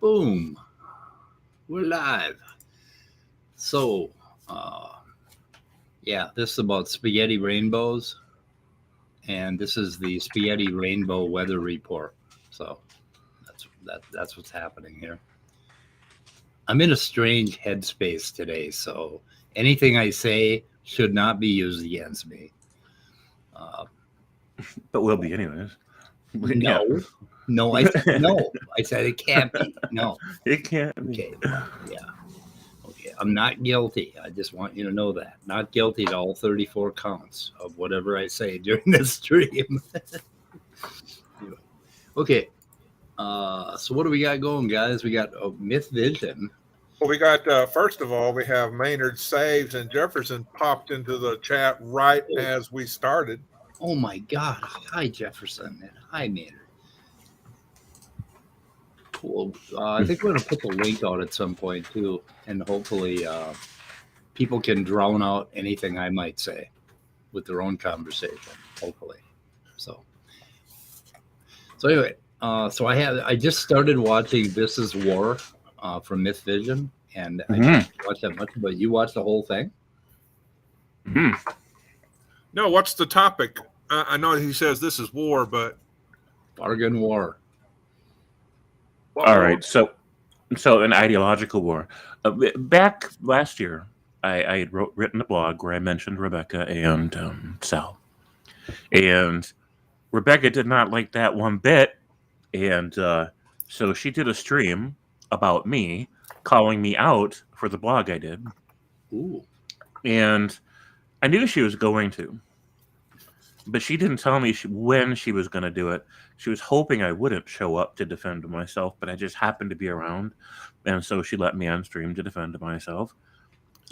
Boom. We're live. So, yeah, this is about spaghetti rainbows. And this is the spaghetti rainbow weather report. So that's what's happening here. I'm in a strange headspace today, so anything I say should not be used against me. But will be anyways. No, I said no. I said it can't be. No, it can't be. Okay, well, yeah. Okay, I'm not guilty. I just want you to know that. Not guilty to all 34 counts of whatever I say during this stream. Anyway. Okay. So what do we got going, guys? We got Myth Vision. Well, we got, first of all, we have Maynard Saves and Jefferson popped into the chat right as we started. Oh, my God. Hi, Jefferson. And hi, Maynard. Cool. I think we're going to put the link out at some point, too. And hopefully people can drown out anything I might say with their own conversation, hopefully. So anyway, so I just started watching This Is War from Myth Vision, and I didn't watch that much, but you watched the whole thing? No, what's the topic? I know he says this is war, but bargain war. All right, so an ideological war. Back last year, I had written a blog where I mentioned Rebecca and Sal, and Rebecca did not like that one bit, and so she did a stream about me, calling me out for the blog I did. Ooh. And I knew she was going to, but she didn't tell me when she was going to do it. She was hoping I wouldn't show up to defend myself, but I just happened to be around, and so she let me on stream to defend myself.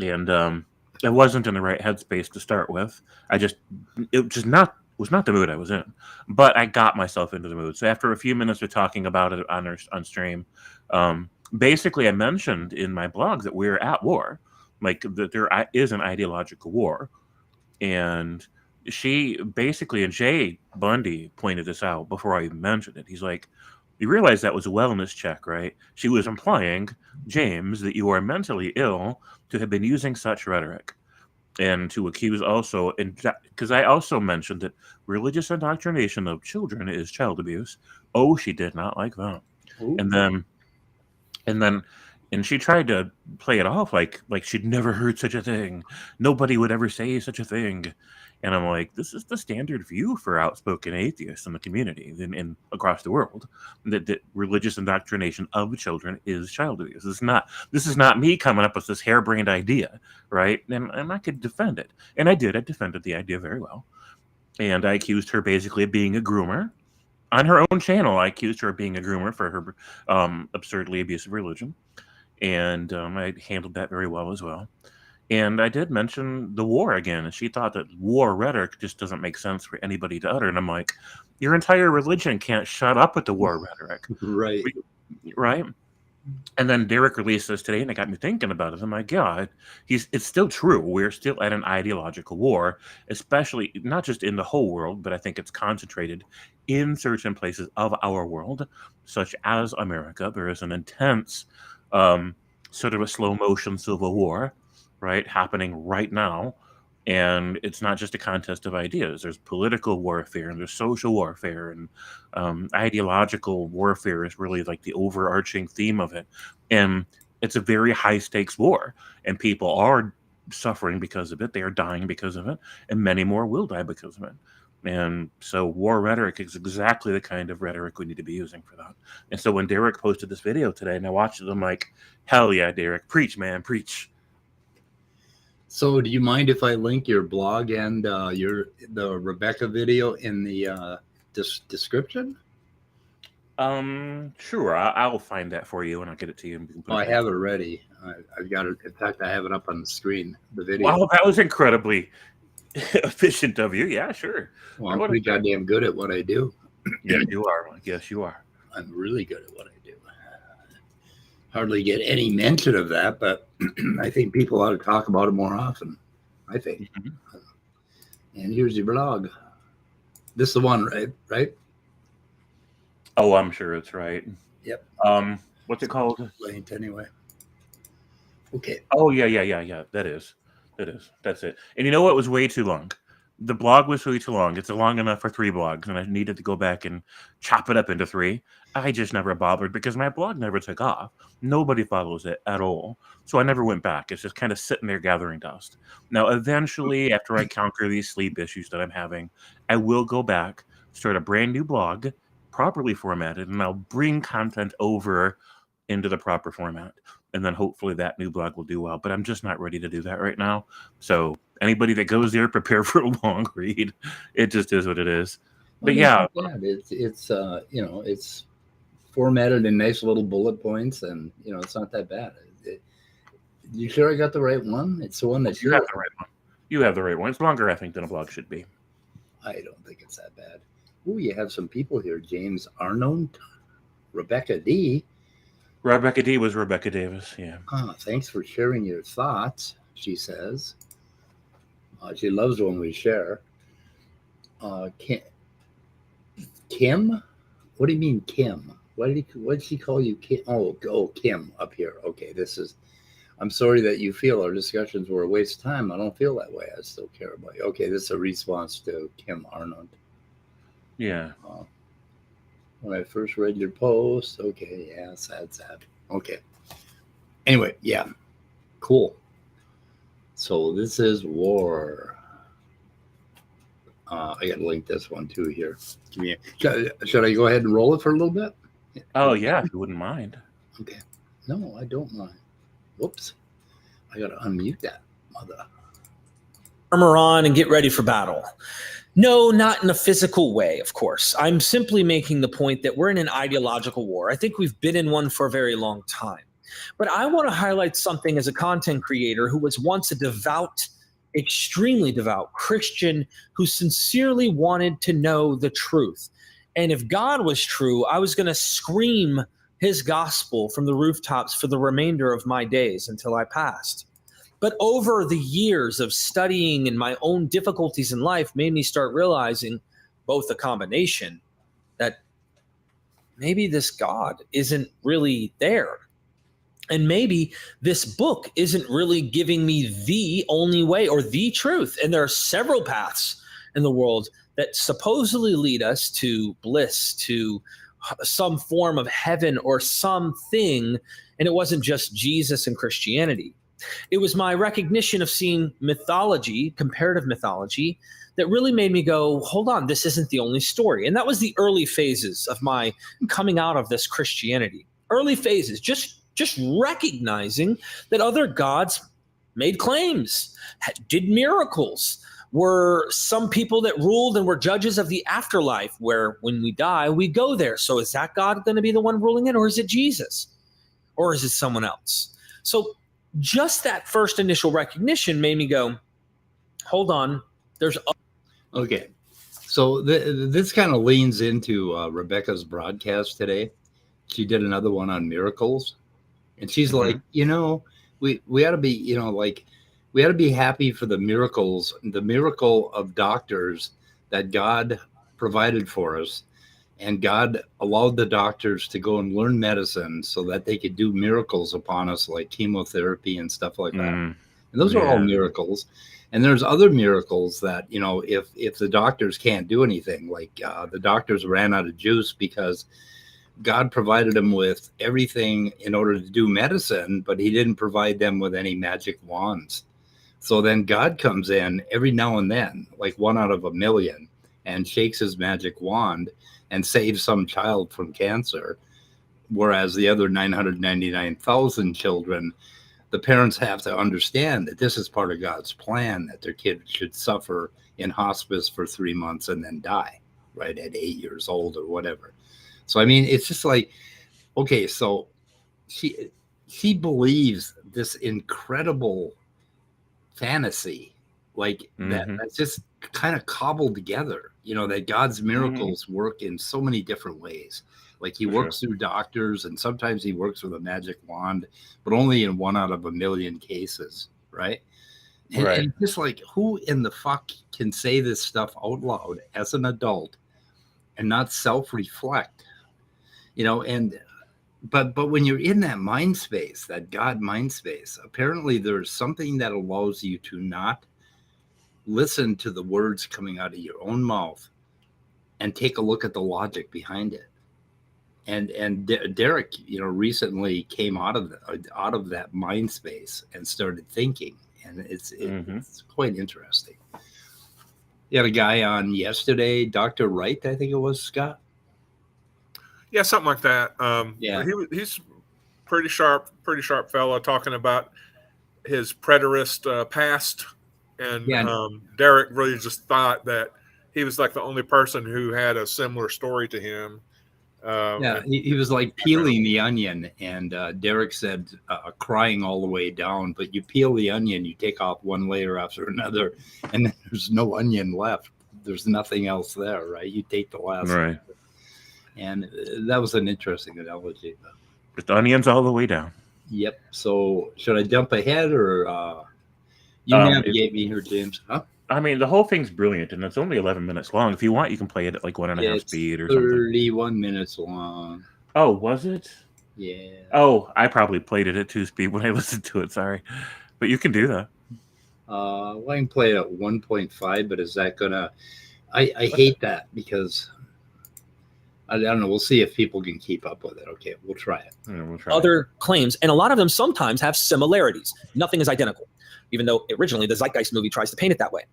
And I wasn't in the right headspace to start with. It was not the mood I was in, but I got myself into the mood. So after a few minutes of talking about it on stream, basically I mentioned in my blog that we're at war, like that there is an ideological war, and she basically, and Jay Bundy pointed this out before I even mentioned it. He's like, you realize that was a wellness check, right? She was implying, James, that you are mentally ill to have been using such rhetoric. And to accuse also, because I also mentioned that religious indoctrination of children is child abuse. Oh, she did not like that. Ooh. And she tried to play it off like she'd never heard such a thing. Nobody would ever say such a thing. And I'm like, this is the standard view for outspoken atheists in the community and across the world, that religious indoctrination of children is child abuse. This is not me coming up with this harebrained idea, right? And I could defend it. And I did. I defended the idea very well. And I accused her basically of being a groomer. On her own channel, I accused her of being a groomer for her absurdly abusive religion. And I handled that very well as well. And I did mention the war again, and she thought that war rhetoric just doesn't make sense for anybody to utter. And I'm like, your entire religion can't shut up with the war rhetoric. Right. Right? And then Derek released this today, and it got me thinking about it. I'm like, yeah, it's still true. We're still at an ideological war, especially not just in the whole world, but I think it's concentrated in certain places of our world, such as America. There is an intense sort of a slow motion civil war, right, happening right now. And it's not just a contest of ideas. There's political warfare, and there's social warfare, and ideological warfare is really like the overarching theme of it. And it's a very high stakes war, and people are suffering because of it. They are dying because of it, and many more will die because of it. And so war rhetoric is exactly the kind of rhetoric we need to be using for that. And so when Derek posted this video today and I watched it, I'm like, hell yeah, Derek, preach, man, preach. So do you mind if I link your blog and the Rebecca video in the description? Sure. I'll find that for you and I'll get it to you. And we can put Oh, it I back. have it ready. I've got it. In fact, I have it up on the screen. The video. Wow, that was incredibly efficient of you. Yeah, sure. Well, I'm pretty goddamn good at what I do. Yes, you are. Yes, you are. I'm really good at what I do. Hardly get any mention of that, but I think people ought to talk about it more often. I think. Mm-hmm. And here's your blog. This is the one, right? Oh, I'm sure it's right. Yep. What's it called? Late anyway. Okay. Oh, yeah. That is. That's it. And you know what? It was way too long. The blog was way too long. It's long enough for 3 blogs, and I needed to go back and chop it up into 3. I just never bothered because my blog never took off. Nobody follows it at all. So I never went back. It's just kind of sitting there gathering dust. Now, eventually, after I conquer these sleep issues that I'm having, I will go back, start a brand new blog, properly formatted, and I'll bring content over into the proper format. And then hopefully that new blog will do well. But I'm just not ready to do that right now. So anybody that goes there, prepare for a long read. It just is what it is. But yeah, it's it's formatted in nice little bullet points, and it's not that bad. You sure I got the right one? It's the one that you have the right one. You have the right one. It's longer, I think, than a blog should be. I don't think it's that bad. Oh, you have some people here. James Arnold, Rebecca D. Rebecca D was Rebecca Davis, yeah. Thanks for sharing your thoughts, she says. She loves when we share. Kim? What do you mean, Kim? What did she call you, Kim? Oh, Kim up here. Okay, I'm sorry that you feel our discussions were a waste of time. I don't feel that way. I still care about you. Okay, this is a response to Kim Arnold. Yeah. When I first read your post, okay, yeah, sad. Okay. Anyway, yeah, cool. So this is war. I got to link this one too here. Should I go ahead and roll it for a little bit? Oh, yeah, if you wouldn't mind. Okay. No, I don't mind. Whoops. I got to unmute that mother. Armor on and get ready for battle. No, not in a physical way, of course. I'm simply making the point that we're in an ideological war. I think we've been in one for a very long time. But I want to highlight something as a content creator who was once a devout, extremely devout Christian who sincerely wanted to know the truth. And if God was true, I was going to scream his gospel from the rooftops for the remainder of my days until I passed. But over the years of studying and my own difficulties in life made me start realizing both a combination that maybe this God isn't really there. And maybe this book isn't really giving me the only way or the truth. And there are several paths in the world that supposedly lead us to bliss, to some form of heaven or something. And it wasn't just Jesus and Christianity. It was my recognition of seeing mythology, comparative mythology, that really made me go, hold on, this isn't the only story. And that was the early phases of my coming out of this Christianity. Early phases, just recognizing that other gods made claims, did miracles, were some people that ruled and were judges of the afterlife, where when we die, we go there. So is that God going to be the one ruling it, or is it Jesus? Or is it someone else? So just that first initial recognition made me go, hold on, there's... Okay, so this kind of leans into Rebecca's broadcast today. She did another one on miracles. And she's like, we ought to be, we ought to be happy for the miracles, the miracle of doctors that God provided for us. And God allowed the doctors to go and learn medicine so that they could do miracles upon us, like chemotherapy and stuff like that. And those are all miracles. And there's other miracles that, if the doctors can't do anything, like the doctors ran out of juice because God provided them with everything in order to do medicine, but he didn't provide them with any magic wands. So then God comes in every now and then, like 1 out of 1,000,000, and shakes his magic wand and saves some child from cancer. Whereas the other 999,000 children, the parents have to understand that this is part of God's plan, that their kid should suffer in hospice for 3 months and then die, right, at 8 years old or whatever. So I mean, it's just like, okay, so she believes this incredible fantasy, like that's just kind of cobbled together, that God's miracles work in so many different ways. Like he works through doctors, and sometimes he works with a magic wand, but only in 1 out of 1,000,000 cases, right? And just like, who in the fuck can say this stuff out loud as an adult and not self-reflect, but when you're in that mind space, that God mind space, apparently there's something that allows you to not listen to the words coming out of your own mouth and take a look at the logic behind it. And Derek, recently came out of that mind space and started thinking, and it's quite interesting. You had a guy on yesterday, Dr. Wright, I think it was, Scott. Yeah, something like that. Yeah, he's pretty sharp fellow, talking about his preterist past, and Derek really just thought that he was like the only person who had a similar story to him. He was like peeling the onion, and Derek said crying all the way down, but you peel the onion, you take off one layer after another, and then there's no onion left. There's nothing else there, right? You take the last layer. And that was an interesting analogy. Just onions all the way down. Yep. So should I jump ahead, or you navigate me here, James? Huh? I mean, the whole thing's brilliant, and it's only 11 minutes long. If you want, you can play it at like 1.5 speed or 31 minutes long. Oh, was it? Yeah. Oh, I probably played it at 2 speed when I listened to it. Sorry, but you can do that. Well, I can play it at 1.5, but is that gonna? I hate that, because I don't know. We'll see if people can keep up with it. Okay, we'll try it. Yeah, we'll try Other claims, and a lot of them sometimes have similarities. Nothing is identical, even though originally the Zeitgeist movie tries to paint it that way.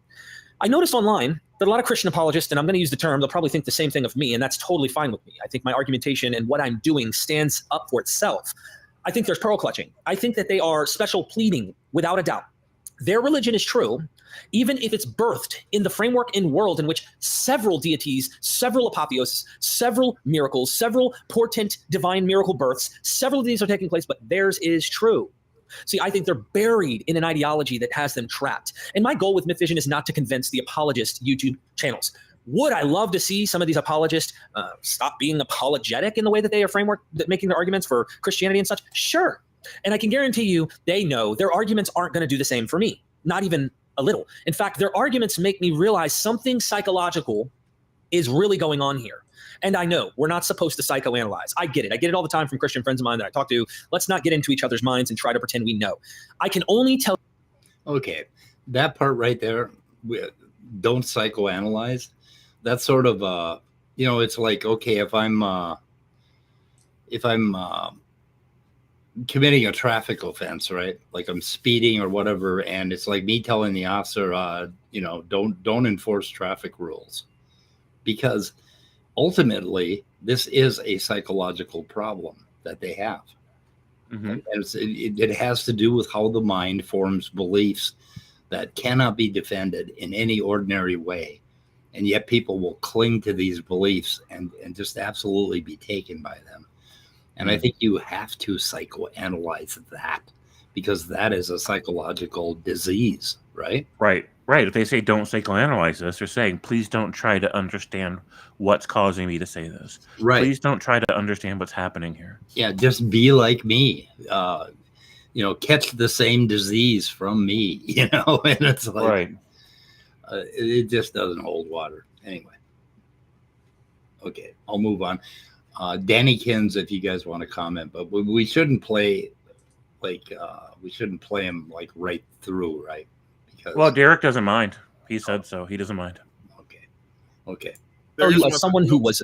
I noticed online that a lot of Christian apologists, and I'm going to use the term, they'll probably think the same thing of me, and that's totally fine with me. I think my argumentation and what I'm doing stands up for itself. I think there's pearl clutching. I think that they are special pleading, without a doubt. Their religion is true, even if it's birthed in the framework and world in which several deities, several apotheoses, several miracles, several portent divine miracle births, several of these are taking place, but theirs is true. See, I think they're buried in an ideology that has them trapped. And my goal with Myth Vision is not to convince the apologist YouTube channels. Would I love to see some of these apologists stop being apologetic in the way that they are making their arguments for Christianity and such? Sure. And I can guarantee you, they know their arguments aren't going to do the same for me. Not even a little. In fact, their arguments make me realize something psychological is really going on here. And I know we're not supposed to psychoanalyze. I get it. I get it all the time from Christian friends of mine that I talk to. Let's not get into each other's minds and try to pretend we know. I can only tell. Okay, that part right there, don't psychoanalyze. That's sort of it's like, okay, if I'm committing a traffic offense, right? Like I'm speeding or whatever, and it's like me telling the officer, don't enforce traffic rules, because ultimately this is a psychological problem that they have. And it has to do with how the mind forms beliefs that cannot be defended in any ordinary way, and yet people will cling to these beliefs and just absolutely be taken by them. And I think you have to psychoanalyze that, because that is a psychological disease, right? Right. If they say don't psychoanalyze this, they're saying, please don't try to understand what's causing me to say this. Right. Please don't try to understand what's happening here. Yeah, just be like me. Catch the same disease from me, and it's like, it just doesn't hold water. Anyway. Okay, I'll move on. Dannykins, if you guys want to comment, but we shouldn't play him like right through, right? Well, Derek doesn't mind. He said so. He doesn't mind. Okay. As someone who was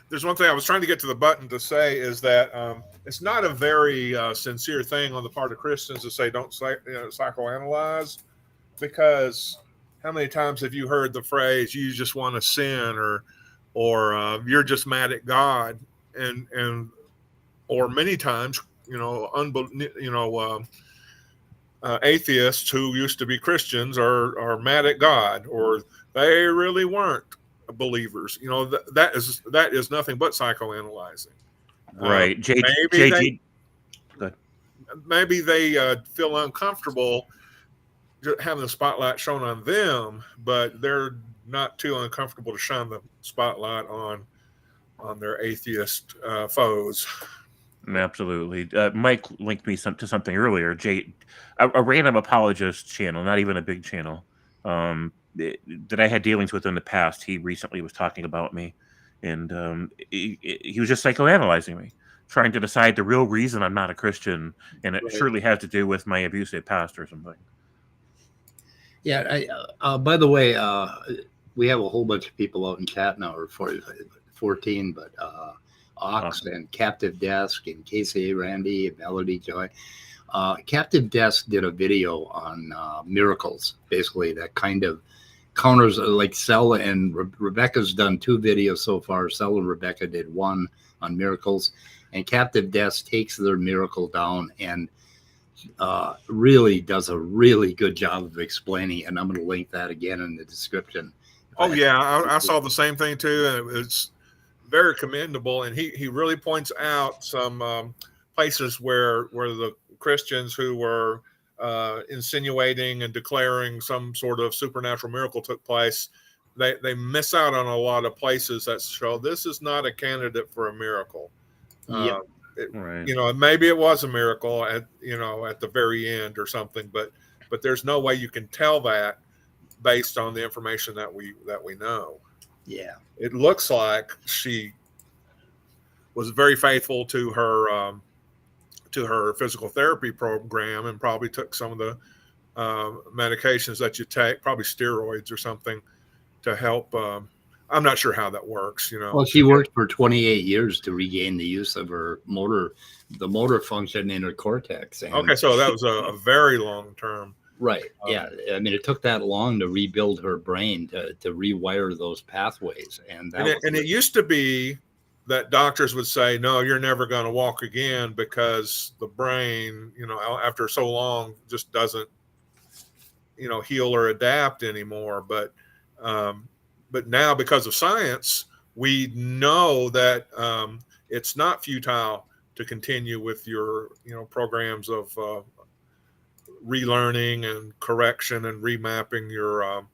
there's one thing I was trying to get to the button to say is that it's not a very sincere thing on the part of Christians to say don't psychoanalyze, because how many times have you heard the phrase "you just want to sin" or you're just mad at God, or many times atheists who used to be Christians are mad at God, or they really weren't. believers. You know, that is nothing but psychoanalyzing. Right. Maybe they feel uncomfortable having the spotlight shown on them, but they're not too uncomfortable to shine the spotlight on their atheist foes. Absolutely. Mike linked me to something earlier. A random apologist channel, not even a big channel, that I had dealings with in the past. He recently was talking about me, and he was just psychoanalyzing me, trying to decide the real reason I'm not a Christian, and it surely has to do with my abusive past or something. Yeah. By the way, we have a whole bunch of people out in chat now, or 14, but Ox and Captive Desk and Casey, Randy, and Melody Joy. Captive Desk did a video on miracles, basically, that kind of counters, like Sel and Rebecca's done 2 videos so far. Sel and Rebecca did 1 on miracles, and Captive Desk takes their miracle down and really does a really good job of explaining, and I'm going to link that again in the description. Oh yeah, I saw the same thing too, and it's very commendable. And he really points out some places where the Christians who were insinuating and declaring some sort of supernatural miracle took place. They miss out on a lot of places that show this is not a candidate for a miracle. Yeah. Right. You know, maybe it was a miracle at the very end or something, but there's no way you can tell that based on the information that we know. Yeah. It looks like she was very faithful to her physical therapy program, and probably took some of the medications that you take, probably steroids or something, to help. I'm not sure how that works. Well, she worked for 28 years to regain the use of her motor function in her cortex. And okay, so that was a very long term. Right. Yeah. I mean, it took that long to rebuild her brain, to rewire those pathways. And it used to be that doctors would say, no, you're never going to walk again, because the brain, after so long, just doesn't, heal or adapt anymore. But now, because of science, we know that it's not futile to continue with your, programs of relearning and correction and remapping your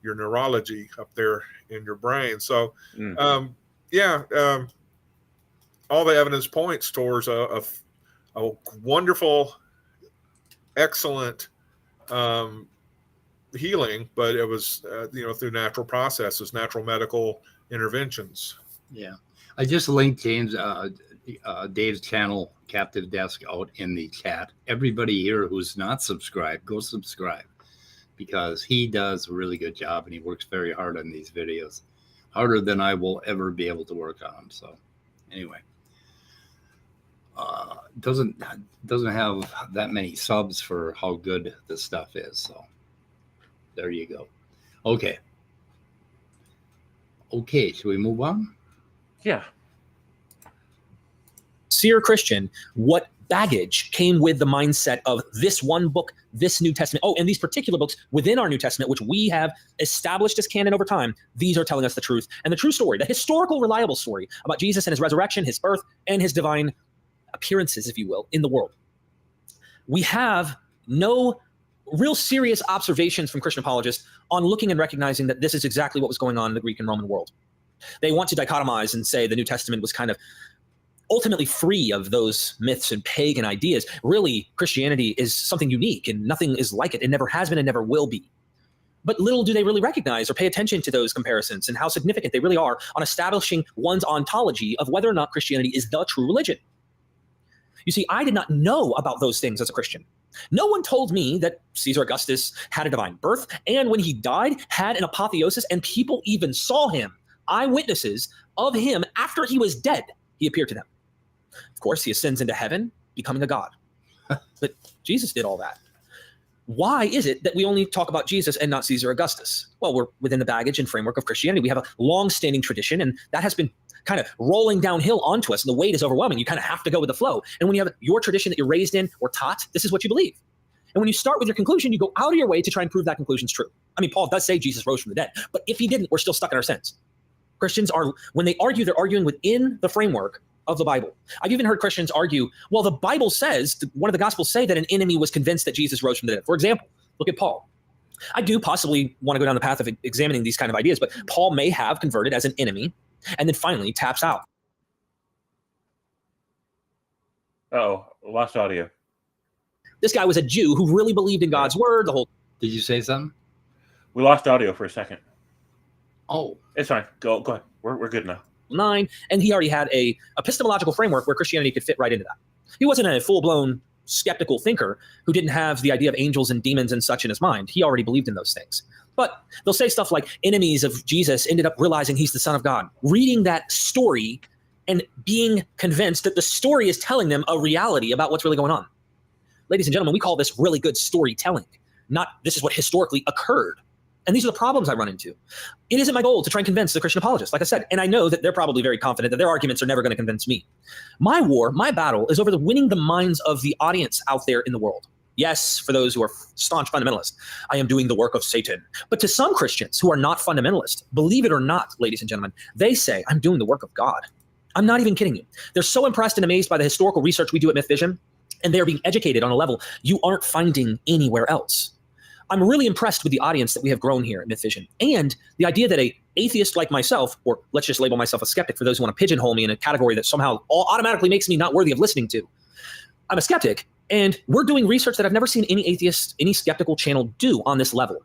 neurology up there in your brain. So, all the evidence points towards a wonderful, excellent healing, but it was through natural processes, natural medical interventions. Yeah, I just linked Dave's channel, Captive Desk, out in the chat. Everybody here who's not subscribed, go subscribe, because he does a really good job, and he works very hard on these videos, harder than I will ever be able to work on. So anyway, doesn't have that many subs for how good the stuff is. So there you go. Okay, should we move on? Yeah. Sincere Christian, what baggage came with the mindset of this one book, this New Testament, and these particular books within our New Testament, which we have established as canon over time. These are telling us the truth, and the true story, the historical, reliable story about Jesus and his resurrection, his birth, and his divine appearances, if you will, in the world. We have no real serious observations from Christian apologists on looking and recognizing that this is exactly what was going on in the Greek and Roman world. They want to dichotomize and say the New Testament was kind of ultimately free of those myths and pagan ideas. Really, Christianity is something unique, and nothing is like it. It never has been and never will be. But little do they really recognize or pay attention to those comparisons and how significant they really are on establishing one's ontology of whether or not Christianity is the true religion. You see, I did not know about those things as a Christian. No one told me that Caesar Augustus had a divine birth, and when he died, had an apotheosis, and people even saw him, eyewitnesses of him after he was dead. He appeared to them. Of course, he ascends into heaven, becoming a god. But Jesus did all that. Why is it that we only talk about Jesus and not Caesar Augustus? Well, we're within the baggage and framework of Christianity. We have a long-standing tradition, and that has been kind of rolling downhill onto us, and the weight is overwhelming. You kind of have to go with the flow. And when you have your tradition that you're raised in or taught, this is what you believe. And when you start with your conclusion, you go out of your way to try and prove that conclusion's true. I mean, Paul does say Jesus rose from the dead, but if he didn't, we're still stuck in our sins. Christians are, when they argue, they're arguing within the framework of the Bible. I've even heard Christians argue, well, the Bible says, one of the Gospels say that an enemy was convinced that Jesus rose from the dead. For example, look at Paul. I do possibly want to go down the path of examining these kind of ideas, but Paul may have converted as an enemy and then finally taps out. Oh, lost audio. This guy was a Jew who really believed in God's word. The whole. Did you say something? We lost audio for a second. Oh, It's fine. Go ahead. We're good now. 9, and he already had a epistemological framework where Christianity could fit right into that. He wasn't a full-blown skeptical thinker who didn't have the idea of angels and demons and such in his mind. He already believed in those things. But they'll say stuff like enemies of Jesus ended up realizing he's the Son of God, reading that story and being convinced that the story is telling them a reality about what's really going on. Ladies and gentlemen, we call this really good storytelling, not this is what historically occurred. And these are the problems I run into. It isn't my goal to try and convince the Christian apologists, like I said, and I know that they're probably very confident that their arguments are never going to convince me. My war, my battle is over the winning the minds of the audience out there in the world. Yes, for those who are staunch fundamentalists, I am doing the work of Satan. But to some Christians who are not fundamentalists, believe it or not, ladies and gentlemen, they say, I'm doing the work of God. I'm not even kidding you. They're so impressed and amazed by the historical research we do at Myth Vision, and they're being educated on a level you aren't finding anywhere else. I'm really impressed with the audience that we have grown here at Myth Vision, and the idea that a atheist like myself, or let's just label myself a skeptic for those who want to pigeonhole me in a category that somehow automatically makes me not worthy of listening to. I'm a skeptic, and we're doing research that I've never seen any atheist, any skeptical channel do on this level.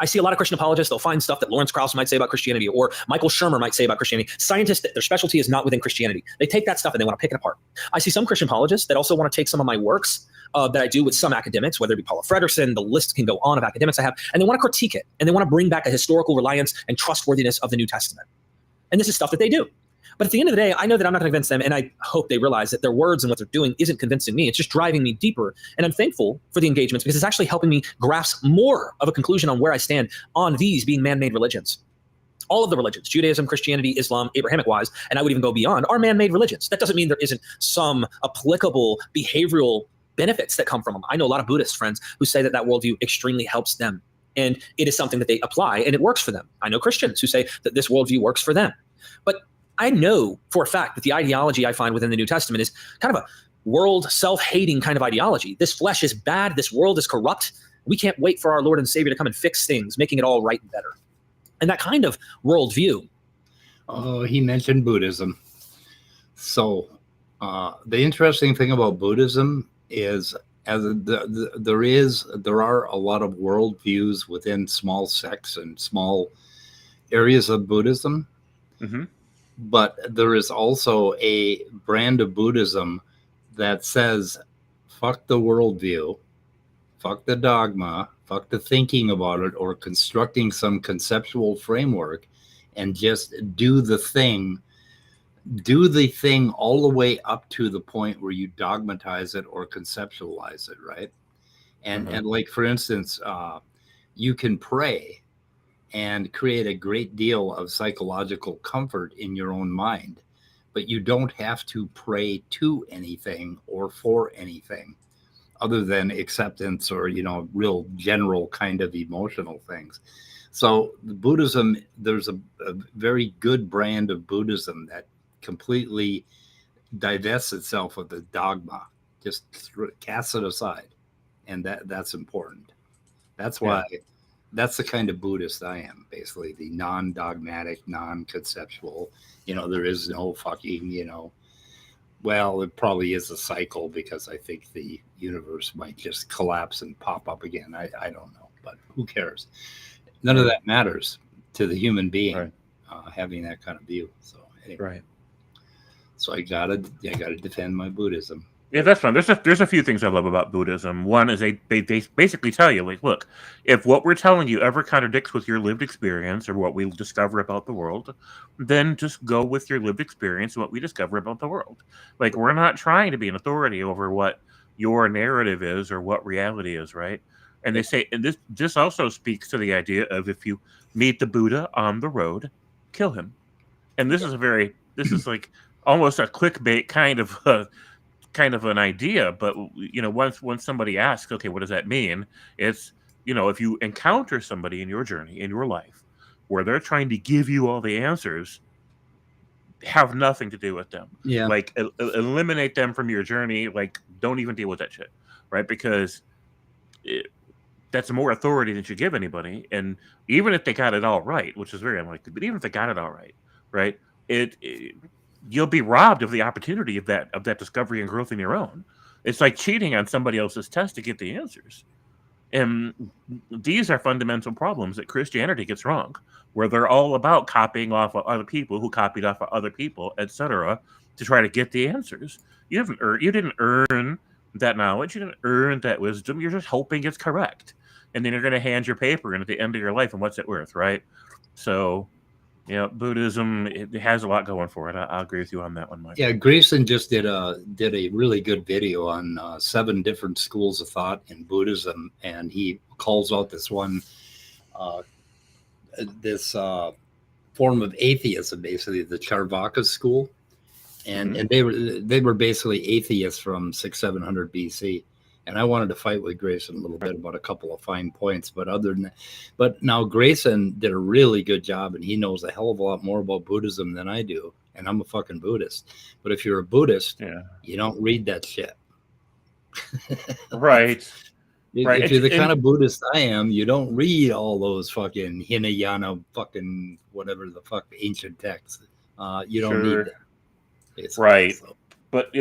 I see a lot of Christian apologists, they'll find stuff that Lawrence Krauss might say about Christianity or Michael Shermer might say about Christianity. Scientists, that their specialty is not within Christianity. They take that stuff and they want to pick it apart. I see some Christian apologists that also want to take some of my works that I do with some academics, whether it be Paula Fredersen, the list can go on of academics I have, and they want to critique it. And they want to bring back a historical reliance and trustworthiness of the New Testament. And this is stuff that they do. But at the end of the day, I know that I'm not going to convince them, and I hope they realize that their words and what they're doing isn't convincing me. It's just driving me deeper. And I'm thankful for the engagements because it's actually helping me grasp more of a conclusion on where I stand on these being man-made religions. All of the religions, Judaism, Christianity, Islam, Abrahamic-wise, and I would even go beyond, are man-made religions. That doesn't mean there isn't some applicable behavioral benefits that come from them. I know a lot of Buddhist friends who say that that worldview extremely helps them. And it is something that they apply, and it works for them. I know Christians who say that this worldview works for them. But I know for a fact that the ideology I find within the New Testament is kind of a world self-hating kind of ideology. This flesh is bad. This world is corrupt. We can't wait for our Lord and Savior to come and fix things, making it all right and better. And that kind of worldview. Oh, he mentioned Buddhism. So the interesting thing about Buddhism is there are a lot of worldviews within small sects and small areas of Buddhism. Mm-hmm. But there is also a brand of Buddhism that says, fuck the worldview, fuck the dogma, fuck the thinking about it or constructing some conceptual framework, and just do the thing all the way up to the point where you dogmatize it or conceptualize it, right? And and like, for instance, you can pray and create a great deal of psychological comfort in your own mind, but you don't have to pray to anything or for anything other than acceptance or, real general kind of emotional things. So the Buddhism, there's a very good brand of Buddhism that completely divests itself of the dogma, just casts it aside. And that's important. That's why that's the kind of Buddhist I am, basically, the non-dogmatic, non-conceptual, there is no fucking, well, it probably is a cycle because I think the universe might just collapse and pop up again. I don't know, but who cares? None of that matters to the human being, having that kind of view. So anyway. Right. So I gotta defend my Buddhism. Yeah, that's fine. There's a few things I love about Buddhism. One is they basically tell you, like, look, if what we're telling you ever contradicts with your lived experience or what we discover about the world, then just go with your lived experience and what we discover about the world. Like, we're not trying to be an authority over what your narrative is or what reality is, right? And they say, and this also speaks to the idea of if you meet the Buddha on the road, kill him. And this is like almost a clickbait kind of an idea, but once somebody asks, okay, what does that mean? It's, if you encounter somebody in your journey, in your life, where they're trying to give you all the answers, have nothing to do with them. Yeah. Like eliminate them from your journey. Like don't even deal with that shit, right? Because that's more authority than you give anybody. And even if they got it all right, which is very unlikely, but even if they got it all right, right, you'll be robbed of the opportunity of that discovery and growth in your own. It's like cheating on somebody else's test to get the answers. And these are fundamental problems that Christianity gets wrong, where they're all about copying off of other people who copied off of other people, etc., to try to get the answers. You didn't earn that knowledge. You didn't earn that wisdom. You're just hoping it's correct. And then you're going to hand your paper in at the end of your life, and what's it worth, right? So, Buddhism, it has a lot going for it. I'll agree with you on that one, Mike. Yeah, Grayson just did a really good video on 7 different schools of thought in Buddhism, and he calls out this one, form of atheism, basically the Charvaka school, and they were basically atheists from 600-700 BC. And I wanted to fight with Grayson a little bit about a couple of fine points, but now Grayson did a really good job, and he knows a hell of a lot more about Buddhism than I do. And I'm a fucking Buddhist. But if you're a Buddhist, you don't read that shit. Right. If you're the kind of Buddhist I am, you don't read all those fucking Hinayana fucking whatever the fuck ancient texts. You don't need that. Right. So. But,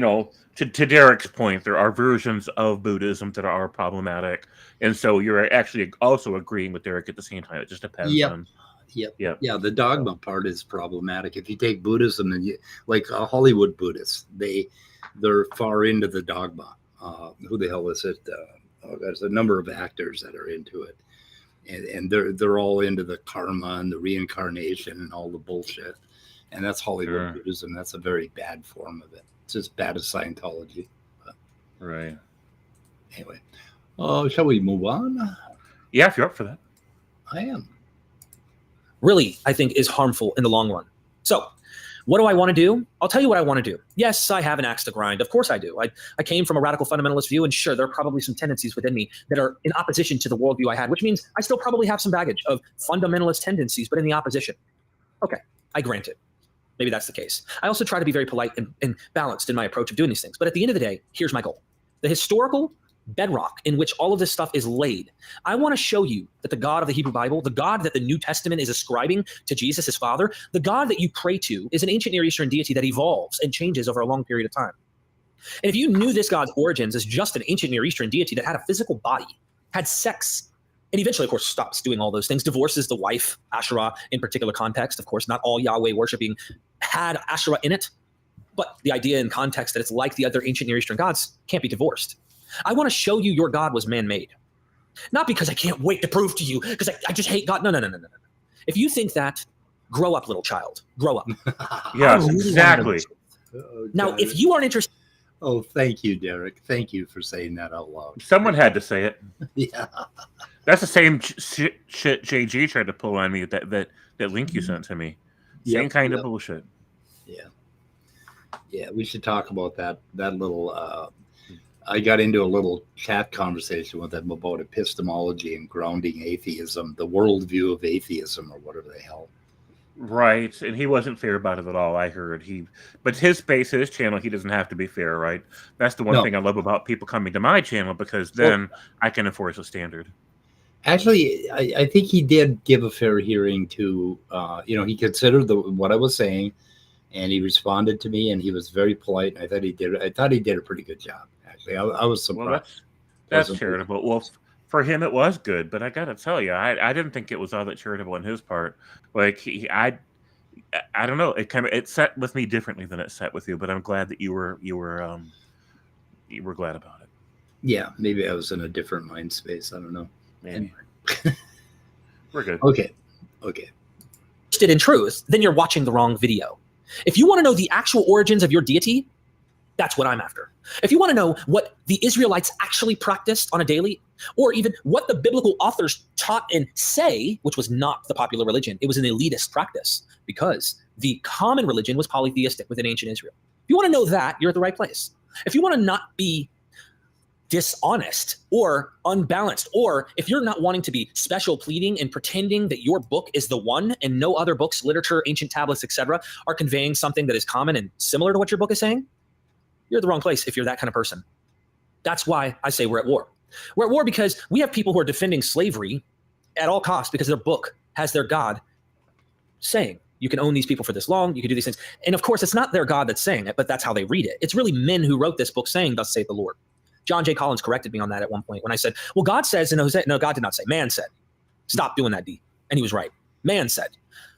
to Derek's point, there are versions of Buddhism that are problematic. And so you're actually also agreeing with Derek at the same time. It just depends on. Yep. Yeah, the dogma part is problematic. If you take Buddhism and like Hollywood Buddhists, they're far into the dogma. Who the hell is it? There's a number of actors that are into it. And they're all into the karma and the reincarnation and all the bullshit. And that's Hollywood Buddhism. That's a very bad form of it. It's as bad as Scientology. But right. Anyway, shall we move on? Yeah, if you're up for that. I am. Really, I think is harmful in the long run. So, what do I want to do? I'll tell you what I want to do. Yes, I have an axe to grind. Of course I do. I came from a radical fundamentalist view, and sure, there are probably some tendencies within me that are in opposition to the worldview I had, which means I still probably have some baggage of fundamentalist tendencies, but in the opposition. Okay, I grant it. Maybe that's the case. I also try to be very polite and balanced in my approach of doing these things. But at the end of the day, here's my goal. The historical bedrock in which all of this stuff is laid. I want to show you that the God of the Hebrew Bible, the God that the New Testament is ascribing to Jesus, his father, the God that you pray to is an ancient Near Eastern deity that evolves and changes over a long period of time. And if you knew this God's origins as just an ancient Near Eastern deity that had a physical body, had sex, and eventually, of course, stops doing all those things, divorces the wife, Asherah, in particular context. Of course, not all Yahweh worshiping had Asherah in it, but the idea in context that it's like the other ancient Near Eastern gods can't be divorced. I want to show you your God was man-made. Not because I can't wait to prove to you, because I just hate God. No. If you think that, grow up, little child. Grow up. Yes, exactly. Now, if you aren't interested... Oh, thank you, Derek. Thank you for saying that out loud. Someone had to say it. Yeah. That's the same shit JG tried to pull on me, that link you sent to me. Same kind of bullshit. Yeah. Yeah, we should talk about that little... I got into a little chat conversation with them about epistemology and grounding atheism, the worldview of atheism, or whatever the hell. Right, and he wasn't fair about it at all. I heard but his channel, he doesn't have to be fair, right? That's the one thing I love about people coming to my channel, because then I can enforce a standard. Actually, I think he did give a fair hearing to, he considered what I was saying, and he responded to me, and he was very polite. I thought he did a pretty good job. Actually, I was surprised. Well, that's charitable. Well, for him, it was good, but I got to tell you, I didn't think it was all that charitable on his part. Like I don't know. It set with me differently than it set with you, but I'm glad that you were glad about it. Yeah, maybe I was in a different mind space. I don't know. Anyway. We're good. Okay. Interested in truth, then you're watching the wrong video. If you want to know the actual origins of your deity, that's what I'm after. If you want to know what the Israelites actually practiced on a daily, or even what the biblical authors taught and say, which was not the popular religion, it was an elitist practice, because the common religion was polytheistic within ancient Israel. If you want to know that, you're at the right place. If you want to not be dishonest or unbalanced, or if you're not wanting to be special pleading and pretending that your book is the one and no other books, literature, ancient tablets, etc., are conveying something that is common and similar to what your book is saying, you're at the wrong place if you're that kind of person. That's why I say we're at war. We're at war because we have people who are defending slavery at all costs because their book has their God saying, you can own these people for this long, you can do these things. And of course, it's not their God that's saying it, but that's how they read it. It's really men who wrote this book saying, thus saith the Lord. John J. Collins corrected me on that at one point when I said, well, God says in Hosea. No, God did not say. Man said. Stop doing that, D. And he was right. Man said.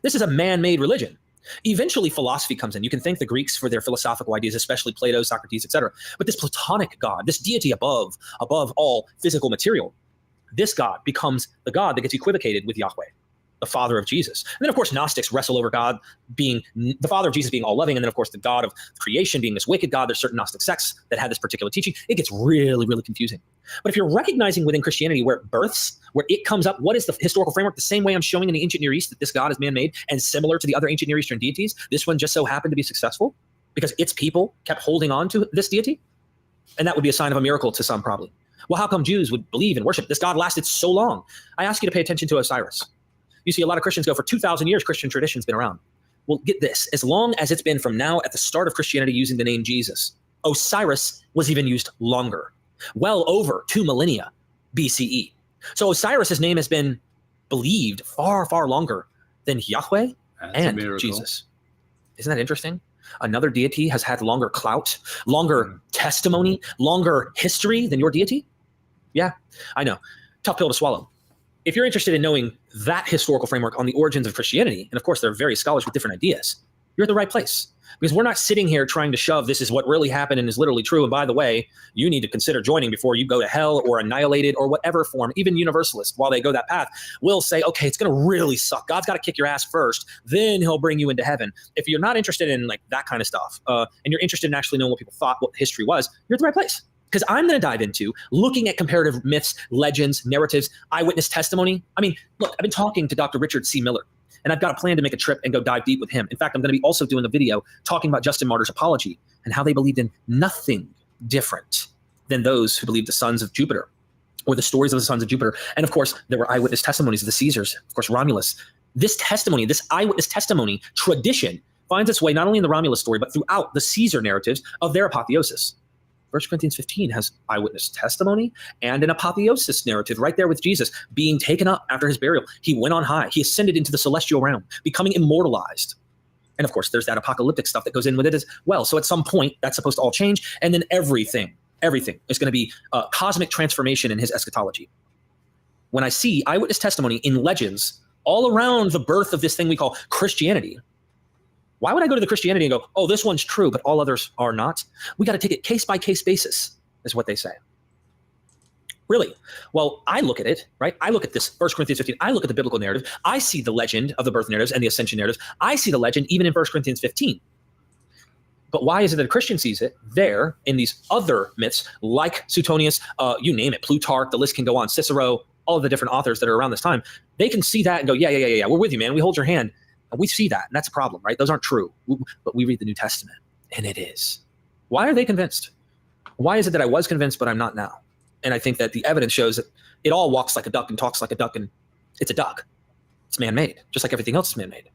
This is a man-made religion. Eventually, philosophy comes in. You can thank the Greeks for their philosophical ideas, especially Plato, Socrates, etc. But this Platonic God, this deity above all physical material, this God becomes the God that gets equivocated with Yahweh, the Father of Jesus. And then, of course, Gnostics wrestle over God being the Father of Jesus being all loving, and then, of course, the God of creation being this wicked God. There's certain Gnostic sects that had this particular teaching. It gets really, really confusing. But if you're recognizing within Christianity where it births, where it comes up, what is the historical framework? The same way I'm showing in the ancient Near East that this God is man-made and similar to the other ancient Near Eastern deities, this one just so happened to be successful because its people kept holding on to this deity. And that would be a sign of a miracle to some, probably. Well, how come Jews would believe and worship this God lasted so long? I ask you to pay attention to Osiris. You see a lot of Christians go, for 2,000 years, Christian tradition's been around. Well, get this. As long as it's been from now at the start of Christianity using the name Jesus, Osiris was even used longer, well over 2 millennia BCE. So Osiris's name has been believed far, far longer than Yahweh and Jesus. Isn't that interesting? Another deity has had longer clout, longer testimony, longer history than your deity? Yeah, I know. Tough pill to swallow. If you're interested in knowing that historical framework on the origins of Christianity, and of course there are various scholars with different ideas, you're at the right place. Because we're not sitting here trying to shove this is what really happened and is literally true. And by the way, you need to consider joining before you go to hell or annihilated or whatever form. Even universalists, while they go that path, will say, okay, it's going to really suck. God's got to kick your ass first, then he'll bring you into heaven. If you're not interested in like that kind of stuff, and you're interested in actually knowing what people thought, what history was, you're at the right place. Because I'm going to dive into looking at comparative myths, legends, narratives, eyewitness testimony. I mean, look, I've been talking to Dr. Richard C. Miller, and I've got a plan to make a trip and go dive deep with him. In fact, I'm going to be also doing a video talking about Justin Martyr's apology and how they believed in nothing different than those who believed the sons of Jupiter or the stories of the sons of Jupiter. And of course, there were eyewitness testimonies of the Caesars, of course, Romulus. This testimony, this eyewitness testimony tradition finds its way not only in the Romulus story, but throughout the Caesar narratives of their apotheosis. 1 Corinthians 15 has eyewitness testimony and an apotheosis narrative right there with Jesus being taken up after his burial. He went on high. He ascended into the celestial realm, becoming immortalized. And of course, there's that apocalyptic stuff that goes in with it as well. So at some point, that's supposed to all change. And then everything is going to be cosmic transformation in his eschatology. When I see eyewitness testimony in legends all around the birth of this thing we call Christianity, why would I go to the Christianity and go, oh, this one's true, but all others are not? We got to take it case by case basis, is what they say. Really? Well, I look at it, right? I look at this 1 Corinthians 15. I look at the biblical narrative. I see the legend of the birth narratives and the ascension narratives. I see the legend even in 1 Corinthians 15. But why is it that a Christian sees it there in these other myths like Suetonius, you name it, Plutarch, the list can go on, Cicero, all of the different authors that are around this time? They can see that and go, yeah, we're with you, man. We hold your hand. And we see that, and that's a problem, right? Those aren't true. But we read the New Testament, and it is. Why are they convinced? Why is it that I was convinced, but I'm not now? And I think that the evidence shows that it all walks like a duck and talks like a duck, and it's a duck. It's man-made, just like everything else is man-made.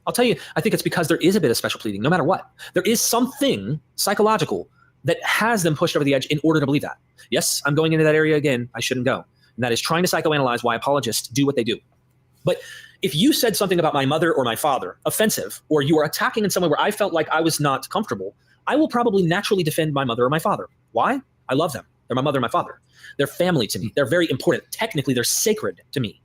I'll tell you, I think it's because there is a bit of special pleading, no matter what. There is something psychological that has them pushed over the edge in order to believe that. Yes, I'm going into that area again. I shouldn't go. And that is trying to psychoanalyze why apologists do what they do. But if you said something about my mother or my father offensive, or you were attacking in some way where I felt like I was not comfortable, I will probably naturally defend my mother or my father. Why? I love them. They're my mother and my father. They're family to me. They're very important. Technically, they're sacred to me.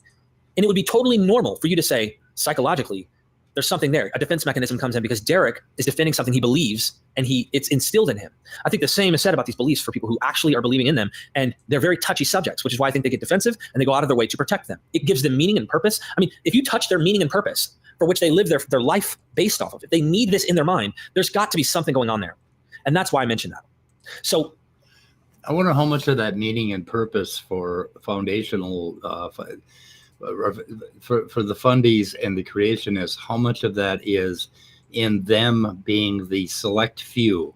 And it would be totally normal for you to say, psychologically, there's something there. A defense mechanism comes in because Derek is defending something he believes, and it's instilled in him. I think the same is said about these beliefs for people who actually are believing in them, and they're very touchy subjects, which is why I think they get defensive and they go out of their way to protect them. It gives them meaning and purpose. I mean, if you touch their meaning and purpose for which they live their life based off of it, they need this in their mind. There's got to be something going on there. And that's why I mentioned that. So I wonder how much of that meaning and purpose for foundational for the fundies and the creationists, how much of that is in them being the select few,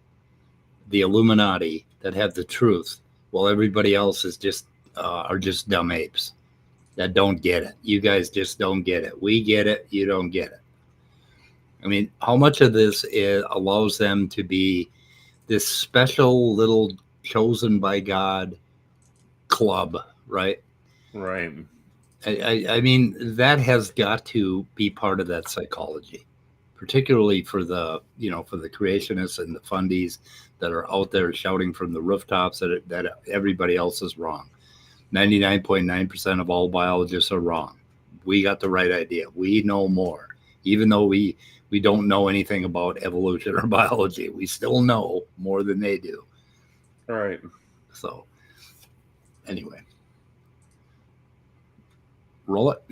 the Illuminati, that have the truth, while everybody else is just are just dumb apes that don't get it. You guys just don't get it. We get it. You don't get it. I mean, how much of this allows them to be this special little chosen by God club, right? Right. I mean, that has got to be part of that psychology, particularly for the creationists and the fundies that are out there shouting from the rooftops that everybody else is wrong. 99.9% of all biologists are wrong. We got the right idea. We know more, even though we don't know anything about evolution or biology. We still know more than they do. All right. So, anyway. Roll it.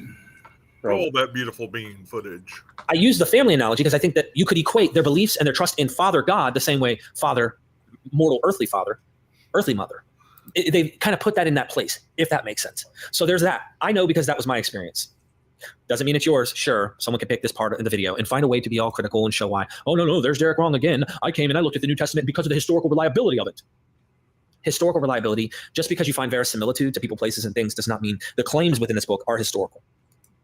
Roll that beautiful bean footage. I use the family analogy because I think that you could equate their beliefs and their trust in Father God the same way Father, mortal earthly father, earthly mother. They kind of put that in that place, if that makes sense. So there's that. I know because that was my experience. Doesn't mean it's yours. Sure, someone can pick this part in the video and find a way to be all critical and show why. Oh, no, there's Derek wrong again. I came and I looked at the New Testament because of the historical reliability of it. Historical reliability, just because you find verisimilitude to people, places, and things does not mean the claims within this book are historical.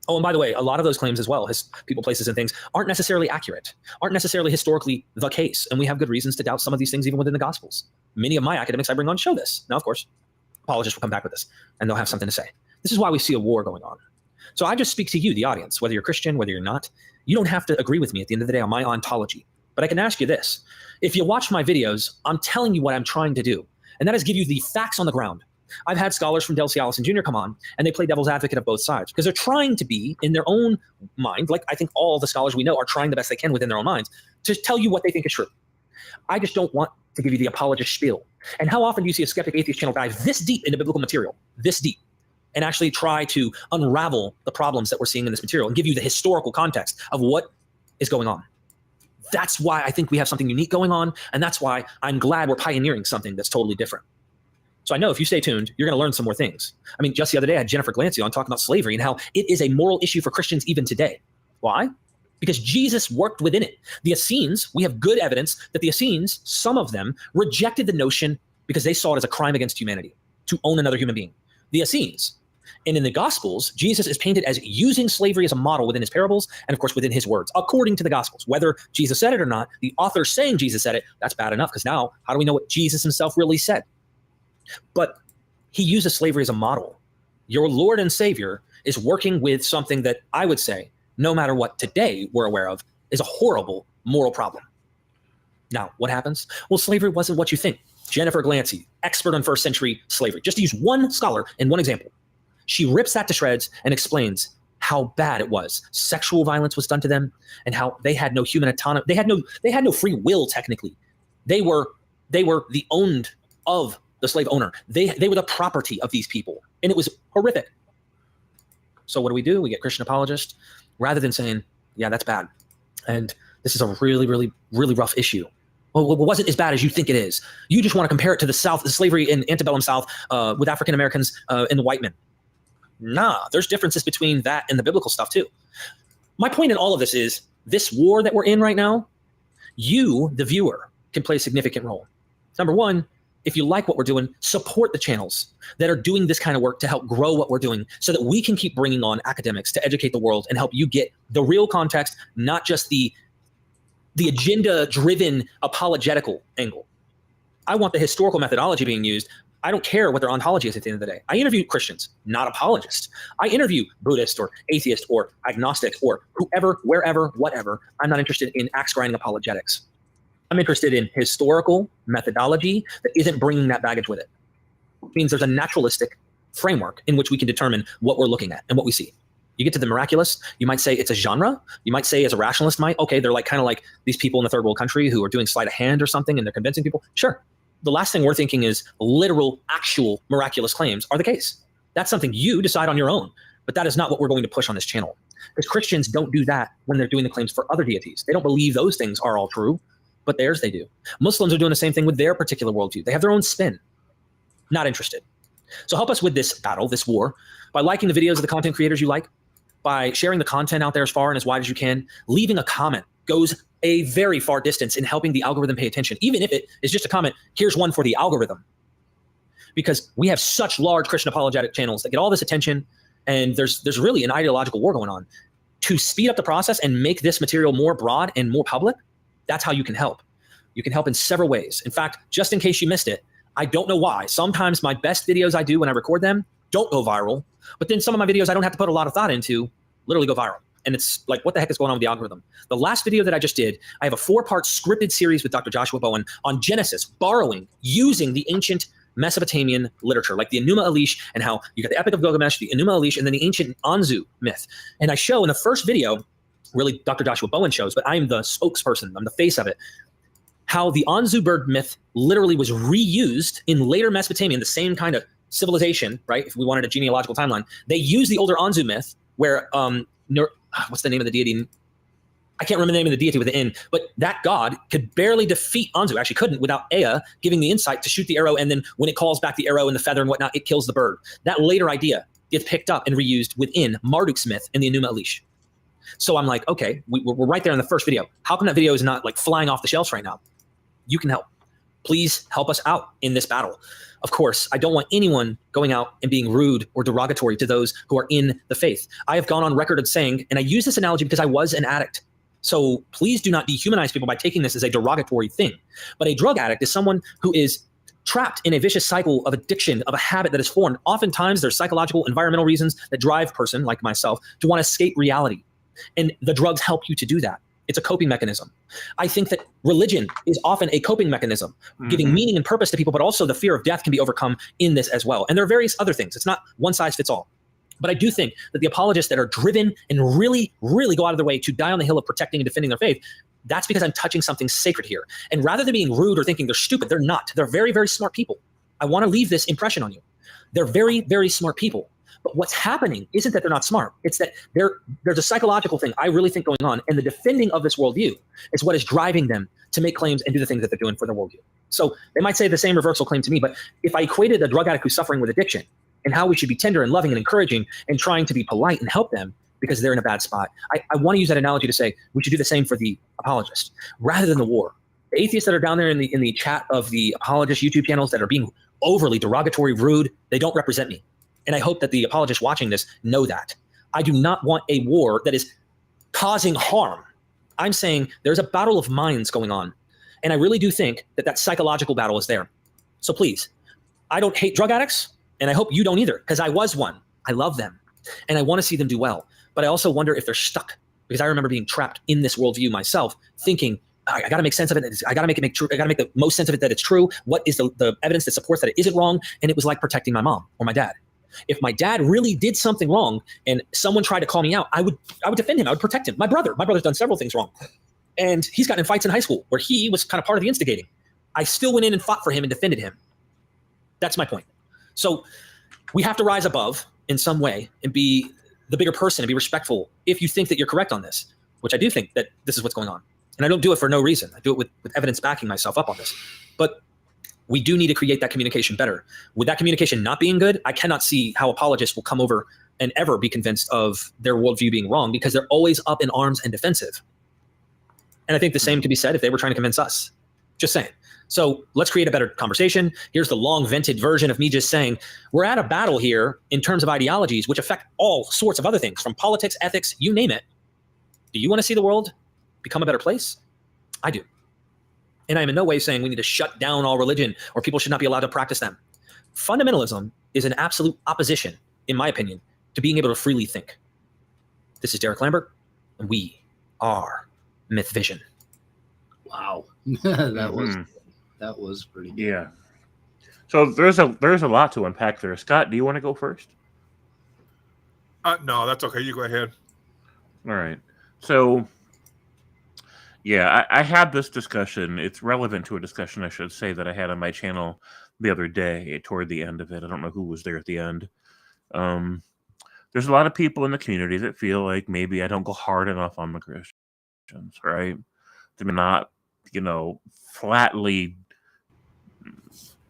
Oh, and by the way, a lot of those claims as well, people, places, and things aren't necessarily accurate, aren't necessarily historically the case. And we have good reasons to doubt some of these things even within the Gospels. Many of my academics I bring on show this. Now, of course, apologists will come back with this and they'll have something to say. This is why we see a war going on. So I just speak to you, the audience, whether you're Christian, whether you're not. You don't have to agree with me at the end of the day on my ontology. But I can ask you this. If you watch my videos, I'm telling you what I'm trying to do. And that is give you the facts on the ground. I've had scholars from Del Allison Jr. come on, and they play devil's advocate of both sides because they're trying to be, in their own mind, like I think all the scholars we know are trying the best they can within their own minds, to tell you what they think is true. I just don't want to give you the apologist spiel. And how often do you see a Skeptic Atheist channel dive this deep into biblical material, this deep, and actually try to unravel the problems that we're seeing in this material and give you the historical context of what is going on? That's why I think we have something unique going on, and that's why I'm glad we're pioneering something that's totally different. So I know if you stay tuned, you're going to learn some more things. I mean, just the other day, I had Jennifer Glancy on talking about slavery and how it is a moral issue for Christians even today. Why? Because Jesus worked within it. The Essenes, we have good evidence that the Essenes, some of them, rejected the notion because they saw it as a crime against humanity to own another human being. The Essenes. And in the Gospels, Jesus is painted as using slavery as a model within his parables and, of course, within his words, according to the Gospels. Whether Jesus said it or not, the author saying Jesus said it, that's bad enough because now how do we know what Jesus himself really said? But he uses slavery as a model. Your Lord and Savior is working with something that I would say, no matter what today we're aware of, is a horrible moral problem. Now, what happens? Well, slavery wasn't what you think. Jennifer Glancy, expert on first century slavery, just to use one scholar in one example. She rips that to shreds and explains how bad it was. Sexual violence was done to them and how they had no human autonomy. They had no free will, technically. They were the owned of the slave owner. They were the property of these people. And it was horrific. So what do? We get Christian apologists rather than saying, yeah, that's bad. And this is a really, really, really rough issue. Well, it wasn't as bad as you think it is. You just want to compare it to the South, the slavery in antebellum South with African Americans and the white men. Nah, there's differences between that and the biblical stuff too. My point in all of this is this war that we're in right now, you, the viewer, can play a significant role. Number one, if you like what we're doing, support the channels that are doing this kind of work to help grow what we're doing so that we can keep bringing on academics to educate the world and help you get the real context, not just the agenda-driven apologetical angle. I want the historical methodology being used. I don't care what their ontology is at the end of the day. I interview Christians, not apologists. I interview Buddhist or atheist or agnostic or whoever, wherever, whatever. I'm not interested in axe grinding apologetics. I'm interested in historical methodology that isn't bringing that baggage with it. It means there's a naturalistic framework in which we can determine what we're looking at and what we see. You get to the miraculous, you might say it's a genre. You might say, as a rationalist might, okay, they're like kind of like these people in the third world country who are doing sleight of hand or something and they're convincing people. Sure. The last thing we're thinking is literal, actual miraculous claims are the case. That's something you decide on your own, but that is not what we're going to push on this channel. Because Christians don't do that when they're doing the claims for other deities. They don't believe those things are all true, but theirs they do. Muslims are doing the same thing with their particular worldview. They have their own spin. Not interested. So help us with this battle, this war, by liking the videos of the content creators you like, by sharing the content out there as far and as wide as you can. Leaving a comment goes a very far distance in helping the algorithm pay attention, even if it is just a comment, here's one for the algorithm. because we have such large Christian apologetic channels that get all this attention, and there's really an ideological war going on. To speed up the process and make this material more broad and more public, that's how you can help. You can help in several ways. In fact, just in case you missed it, I don't know why. Sometimes my best videos I do when I record them don't go viral, but then some of my videos I don't have to put a lot of thought into literally go viral. And it's like, what the heck is going on with the algorithm? The last video that I just did, I have a 4-part scripted series with Dr. Joshua Bowen on Genesis, using the ancient Mesopotamian literature, like the Enuma Elish, and how you got the Epic of Gilgamesh, the Enuma Elish, and then the ancient Anzu myth. And I show in the first video, really Dr. Joshua Bowen shows, but I'm the spokesperson, I'm the face of it, how the Anzu bird myth literally was reused in later Mesopotamia, the same kind of civilization, right? If we wanted a genealogical timeline, they used the older Anzu myth where, what's the name of the deity? I can't remember the name of the deity with the N, but that god could barely defeat Anzu. Actually couldn't without Ea giving the insight to shoot the arrow, and then when it calls back the arrow and the feather and whatnot, it kills the bird. That later idea gets picked up and reused within Marduk's myth in the Enuma Elish. So I'm like, okay, we're right there in the first video. How come that video is not like flying off the shelves right now? You can help. Please help us out in this battle. Of course, I don't want anyone going out and being rude or derogatory to those who are in the faith. I have gone on record of saying, and I use this analogy because I was an addict. So please do not dehumanize people by taking this as a derogatory thing. But a drug addict is someone who is trapped in a vicious cycle of addiction, of a habit that is formed. Oftentimes there's psychological, environmental reasons that drive a person like myself to want to escape reality. And the drugs help you to do that. It's a coping mechanism. I think that religion is often a coping mechanism, giving meaning and purpose to people, but also the fear of death can be overcome in this as well. And there are various other things. It's not one size fits all. But I do think that the apologists that are driven and really, really go out of their way to die on the hill of protecting and defending their faith, that's because I'm touching something sacred here. And rather than being rude or thinking they're stupid, they're not. They're very, very smart people. I want to leave this impression on you. They're very, very smart people. But what's happening isn't that they're not smart. It's that there's a psychological thing I really think going on, and the defending of this worldview is what is driving them to make claims and do the things that they're doing for their worldview. So they might say the same reversal claim to me, but if I equated a drug addict who's suffering with addiction and how we should be tender and loving and encouraging and trying to be polite and help them because they're in a bad spot, I want to use that analogy to say we should do the same for the apologist rather than the war. The atheists that are down there in the chat of the apologist YouTube channels that are being overly derogatory, rude, they don't represent me. And I hope that the apologists watching this know that. I do not want a war that is causing harm. I'm saying there's a battle of minds going on. And I really do think that that psychological battle is there. So please, I don't hate drug addicts, and I hope you don't either, because I was one. I love them, and I want to see them do well. But I also wonder if they're stuck, because I remember being trapped in this worldview myself, thinking, I got to make sense of it. I got to make it true. I got to make the most sense of it that it's true. What is the evidence that supports that it isn't wrong? And it was like protecting my mom or my dad. If my dad really did something wrong and someone tried to call me out, I would defend him. I would protect him. My brother's done several things wrong. And he's gotten in fights in high school where he was kind of part of the instigating. I still went in and fought for him and defended him. That's my point. So we have to rise above in some way and be the bigger person and be respectful if you think that you're correct on this, which I do think that this is what's going on. And I don't do it for no reason. I do it with evidence backing myself up on this. But we do need to create that communication better. With that communication not being good, I cannot see how apologists will come over and ever be convinced of their worldview being wrong, because they're always up in arms and defensive. And I think the same could be said if they were trying to convince us. Just saying. So let's create a better conversation. Here's the long vented version of me just saying, we're at a battle here in terms of ideologies, which affect all sorts of other things, from politics, ethics, you name it. Do you want to see the world become a better place? I do. And I'm in no way saying we need to shut down all religion or people should not be allowed to practice them. Fundamentalism is an absolute opposition, in my opinion, to being able to freely think. This is Derek Lambert, and we are Myth Vision. Wow. That was pretty good. Yeah. So there's a lot to unpack there. Scott, do you want to go first? No, that's okay. You go ahead. All right. So, yeah, I had this discussion. It's relevant to a discussion, I should say, that I had on my channel the other day toward the end of it. I don't know who was there at the end. There's a lot of people in the community that feel like maybe I don't go hard enough on the Christians, right? They're not, flatly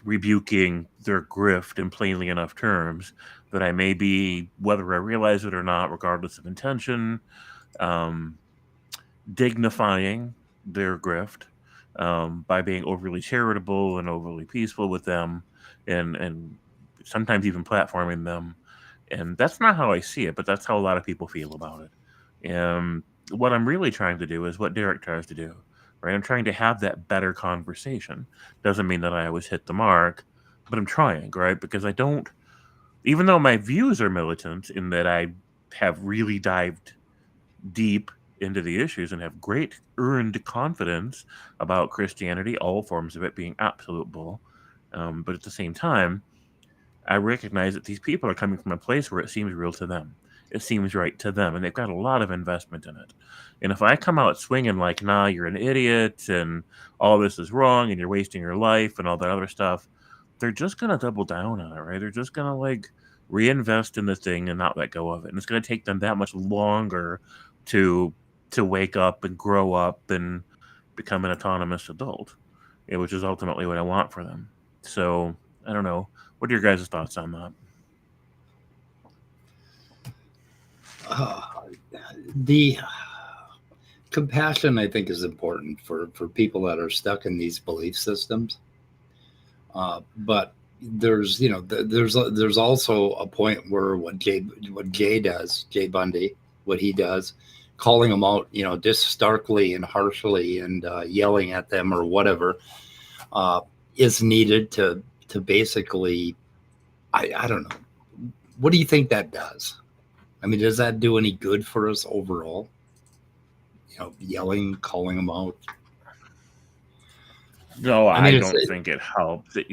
rebuking their grift in plainly enough terms, that I may be, whether I realize it or not, regardless of intention, dignifying their grift by being overly charitable and overly peaceful with them, and sometimes even platforming them. And that's not how I see it, but that's how a lot of people feel about it. And what I'm really trying to do is what Derek tries to do, right? I'm trying to have that better conversation. Doesn't mean that I always hit the mark, but I'm trying, right? Because I don't, even though my views are militant in that I have really dived deep into the issues and have great earned confidence about Christianity, all forms of it being absolute bull. But at the same time, I recognize that these people are coming from a place where it seems real to them. It seems right to them, and they've got a lot of investment in it. And if I come out swinging like, nah, you're an idiot, and all this is wrong, and you're wasting your life, and all that other stuff, they're just going to double down on it, right? They're just going to, like, reinvest in the thing and not let go of it. And it's going to take them that much longer to wake up and grow up and become an autonomous adult, which is ultimately what I want for them. So, I don't know. What are your guys' thoughts on that? The compassion, I think, is important for people that are stuck in these belief systems. But there's also a point where what Jay does, Jay Bundy, what he does, calling them out, just starkly and harshly and yelling at them or whatever, is needed to basically, I don't know. What do you think that does? I mean, does that do any good for us overall? Yelling, calling them out. No, I don't think it helps. It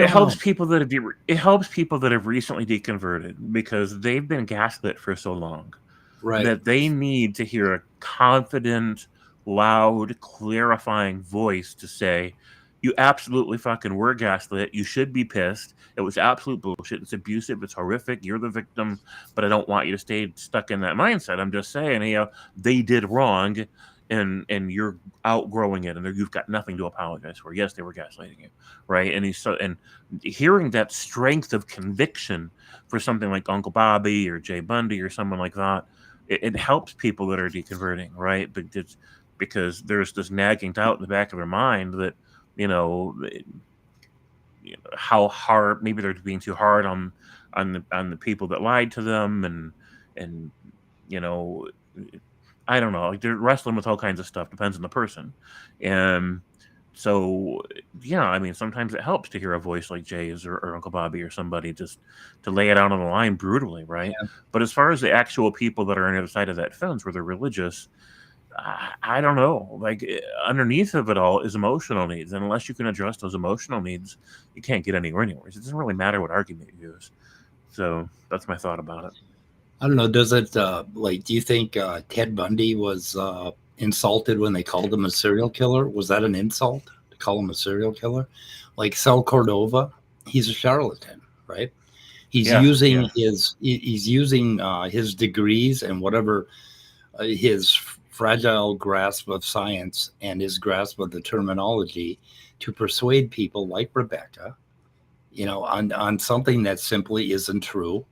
helps people that have recently deconverted because they've been gaslit for so long, right? That they need to hear a confident, loud, clarifying voice to say, "You absolutely fucking were gaslit. You should be pissed. It was absolute bullshit. It's abusive. It's horrific. You're the victim, but I don't want you to stay stuck in that mindset. I'm just saying, they did wrong, and you're outgrowing it, and you've got nothing to apologize for. Yes, they were gaslighting you, right?" And hearing that strength of conviction for something like Uncle Bobby or Jay Bundy or someone like that, it helps people that are deconverting, right? Because there's this nagging doubt in the back of their mind that, how hard maybe they're being too hard on the people that lied to them, and I don't know, like they're wrestling with all kinds of stuff. Depends on the person, and so I mean, sometimes it helps to hear a voice like Jay's or Uncle Bobby or somebody just to lay it out on the line brutally, right? Yeah. But as far as the actual people that are on the other side of that fence where they're religious, I don't know. Like, underneath of it all is emotional needs. And unless you can address those emotional needs, you can't get anywhere anyways. It doesn't really matter what argument you use. So that's my thought about it. I don't know. Does it, do you think Ted Bundy was insulted when they called him a serial killer? Was that an insult to call him a serial killer? Like Sal Cordova, he's a charlatan, right? He's using his degrees and whatever his fragile grasp of science and his grasp of the terminology to persuade people like Rebecca, on something that simply isn't true.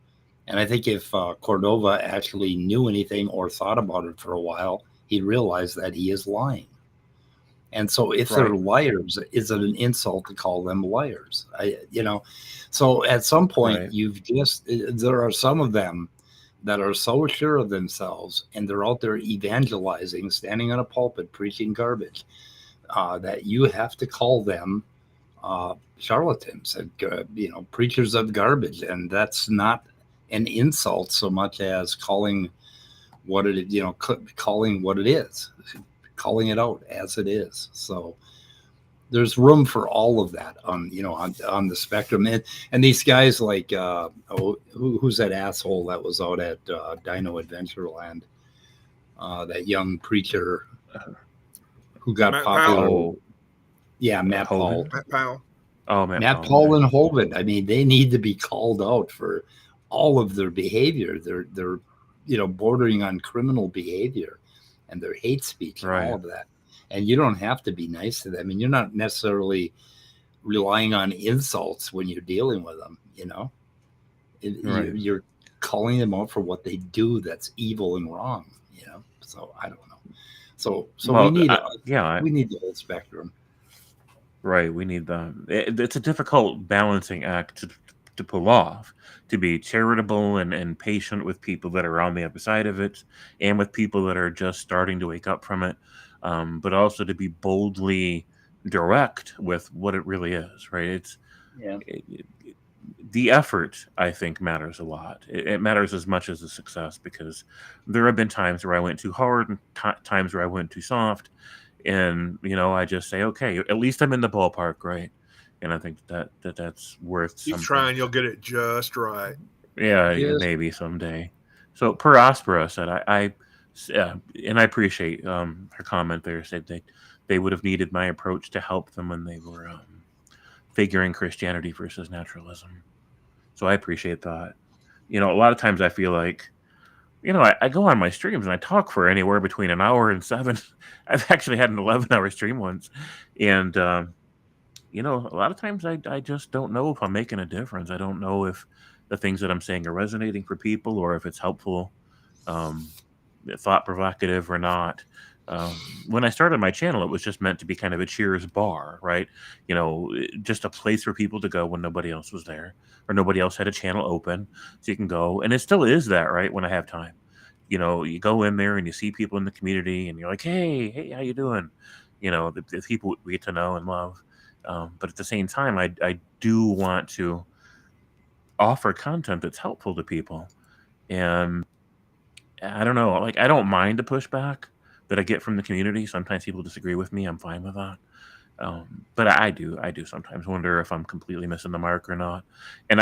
And I think if Cordova actually knew anything or thought about it for a while, he'd realize that he is lying. And so if they're liars, is it an insult to call them liars? So at some point, there are some of them that are so sure of themselves and they're out there evangelizing, standing on a pulpit, preaching garbage, that you have to call them charlatans and, preachers of garbage. And that's not an insult so much as calling what it is, calling what it is, calling it out as it is. So there's room for all of that on the spectrum. And these guys like, who's that asshole that was out at Dino Adventureland? That young preacher who got Matt popular. Powell. Yeah, Matt Powell. Matt Powell. Oh, Matt Powell and Hovind. I mean, they need to be called out for all of their behavior. They're bordering on criminal behavior and their hate speech and all of that. And you don't have to be nice to them. And you're not necessarily relying on insults when you're dealing with them, You're calling them out for what they do that's evil and wrong, So I don't know. So we need we need the whole spectrum. Right. We need them. It's a difficult balancing act to pull off, to be charitable and patient with people that are on the other side of it and with people that are just starting to wake up from it, but also to be boldly direct with what it really is, right? Yeah. The effort, I think, matters a lot. It matters as much as the success, because there have been times where I went too hard and times where I went too soft. And, I just say, okay, at least I'm in the ballpark, right? And I think that's worth Keep something. trying, you'll get it just right. Yeah, Yes. maybe someday. So Prospera said, and I appreciate her comment there. Said they would have needed my approach to help them when they were figuring Christianity versus naturalism. So I appreciate that. A lot of times I feel like, I go on my streams and I talk for anywhere between an hour and 7. I've actually had an 11-hour stream once, and a lot of times I just don't know if I'm making a difference. I don't know if the things that I'm saying are resonating for people, or if it's helpful, thought provocative or not. When I started my channel, it was just meant to be kind of a cheers bar, right? Just a place for people to go when nobody else was there, or nobody else had a channel open, so you can go. And it still is that, right? When I have time, you go in there and you see people in the community, and you're like, hey, how you doing? The people we get to know and love. But at the same time, I do want to offer content that's helpful to people. And I don't know, like, I don't mind the pushback that I get from the community. Sometimes people disagree with me. I'm fine with that. But I do sometimes wonder if I'm completely missing the mark or not. And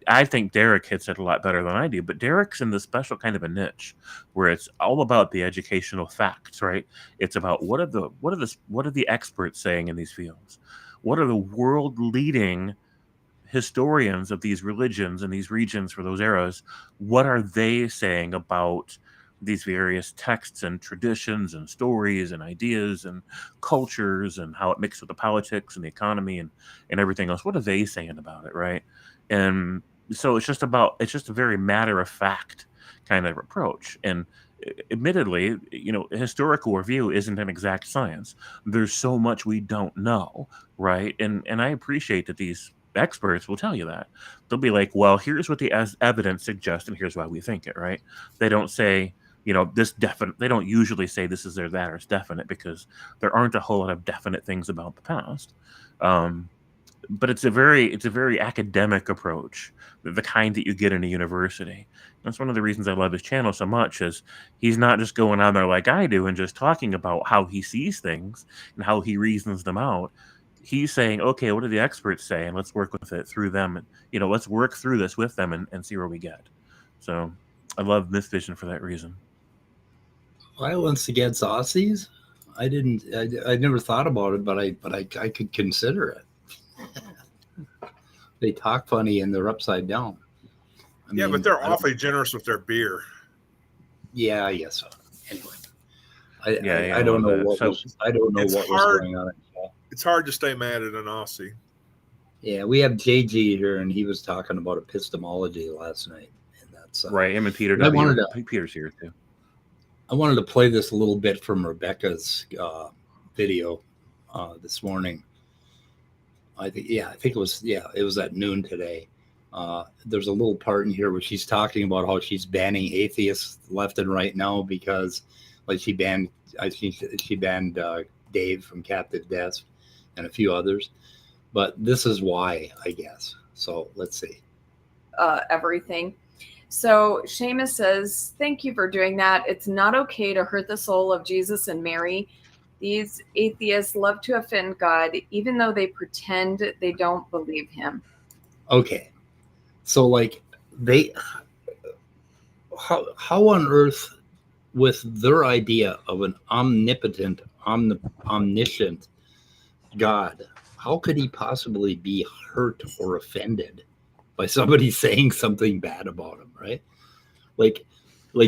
I think Derek hits it a lot better than I do. But Derek's in this special kind of a niche where it's all about the educational facts, right? It's about what are the experts saying in these fields? What are the world leading historians of these religions and these regions for those eras? What are they saying about these various texts and traditions and stories and ideas and cultures, and how it mixes with the politics and the economy and everything else? What are they saying about it, right? And so it's just a very matter of fact kind of approach. And admittedly, historical review isn't an exact science. There's so much we don't know, right? And I appreciate that these experts will tell you that. They'll be like, well, here's what the evidence suggests, and here's why we think it, right? They don't say, this definite. They don't usually say this is or that, or it's definite, because there aren't a whole lot of definite things about the past. But it's a very academic approach, the kind that you get in a university. That's one of the reasons I love his channel so much, is he's not just going on there like I do and just talking about how he sees things and how he reasons them out. He's saying, okay, what do the experts say? And let's work with it through them. And, let's work through this with them and see where we get. So I love this vision for that reason. Violence against Aussies? I never thought about it, but I could consider it. They talk funny and they're upside down. But they're awfully generous with their beer. Yeah, I guess so. Anyway, Yeah, I don't know what so, I don't know it's what hard. was going on. It's hard to stay mad at an Aussie. Yeah, we have JG here, and he was talking about epistemology last night, and that's right. Him and Peter. Peter's here too. I wanted to play this a little bit from Rebecca's video this morning. I think it was at noon today. There's a little part in here where she's talking about how she's banning atheists left and right now because, like, she banned Dave from Captive Desk and a few others, but this is why, I guess. So let's see. Everything. So Seamus says, thank you for doing that. It's not okay to hurt the soul of Jesus and Mary. These atheists love to offend God, even though they pretend they don't believe him. Okay. So, like, how on earth, with their idea of an omnipotent, omniscient God, how could he possibly be hurt or offended by somebody saying something bad about him, right? Like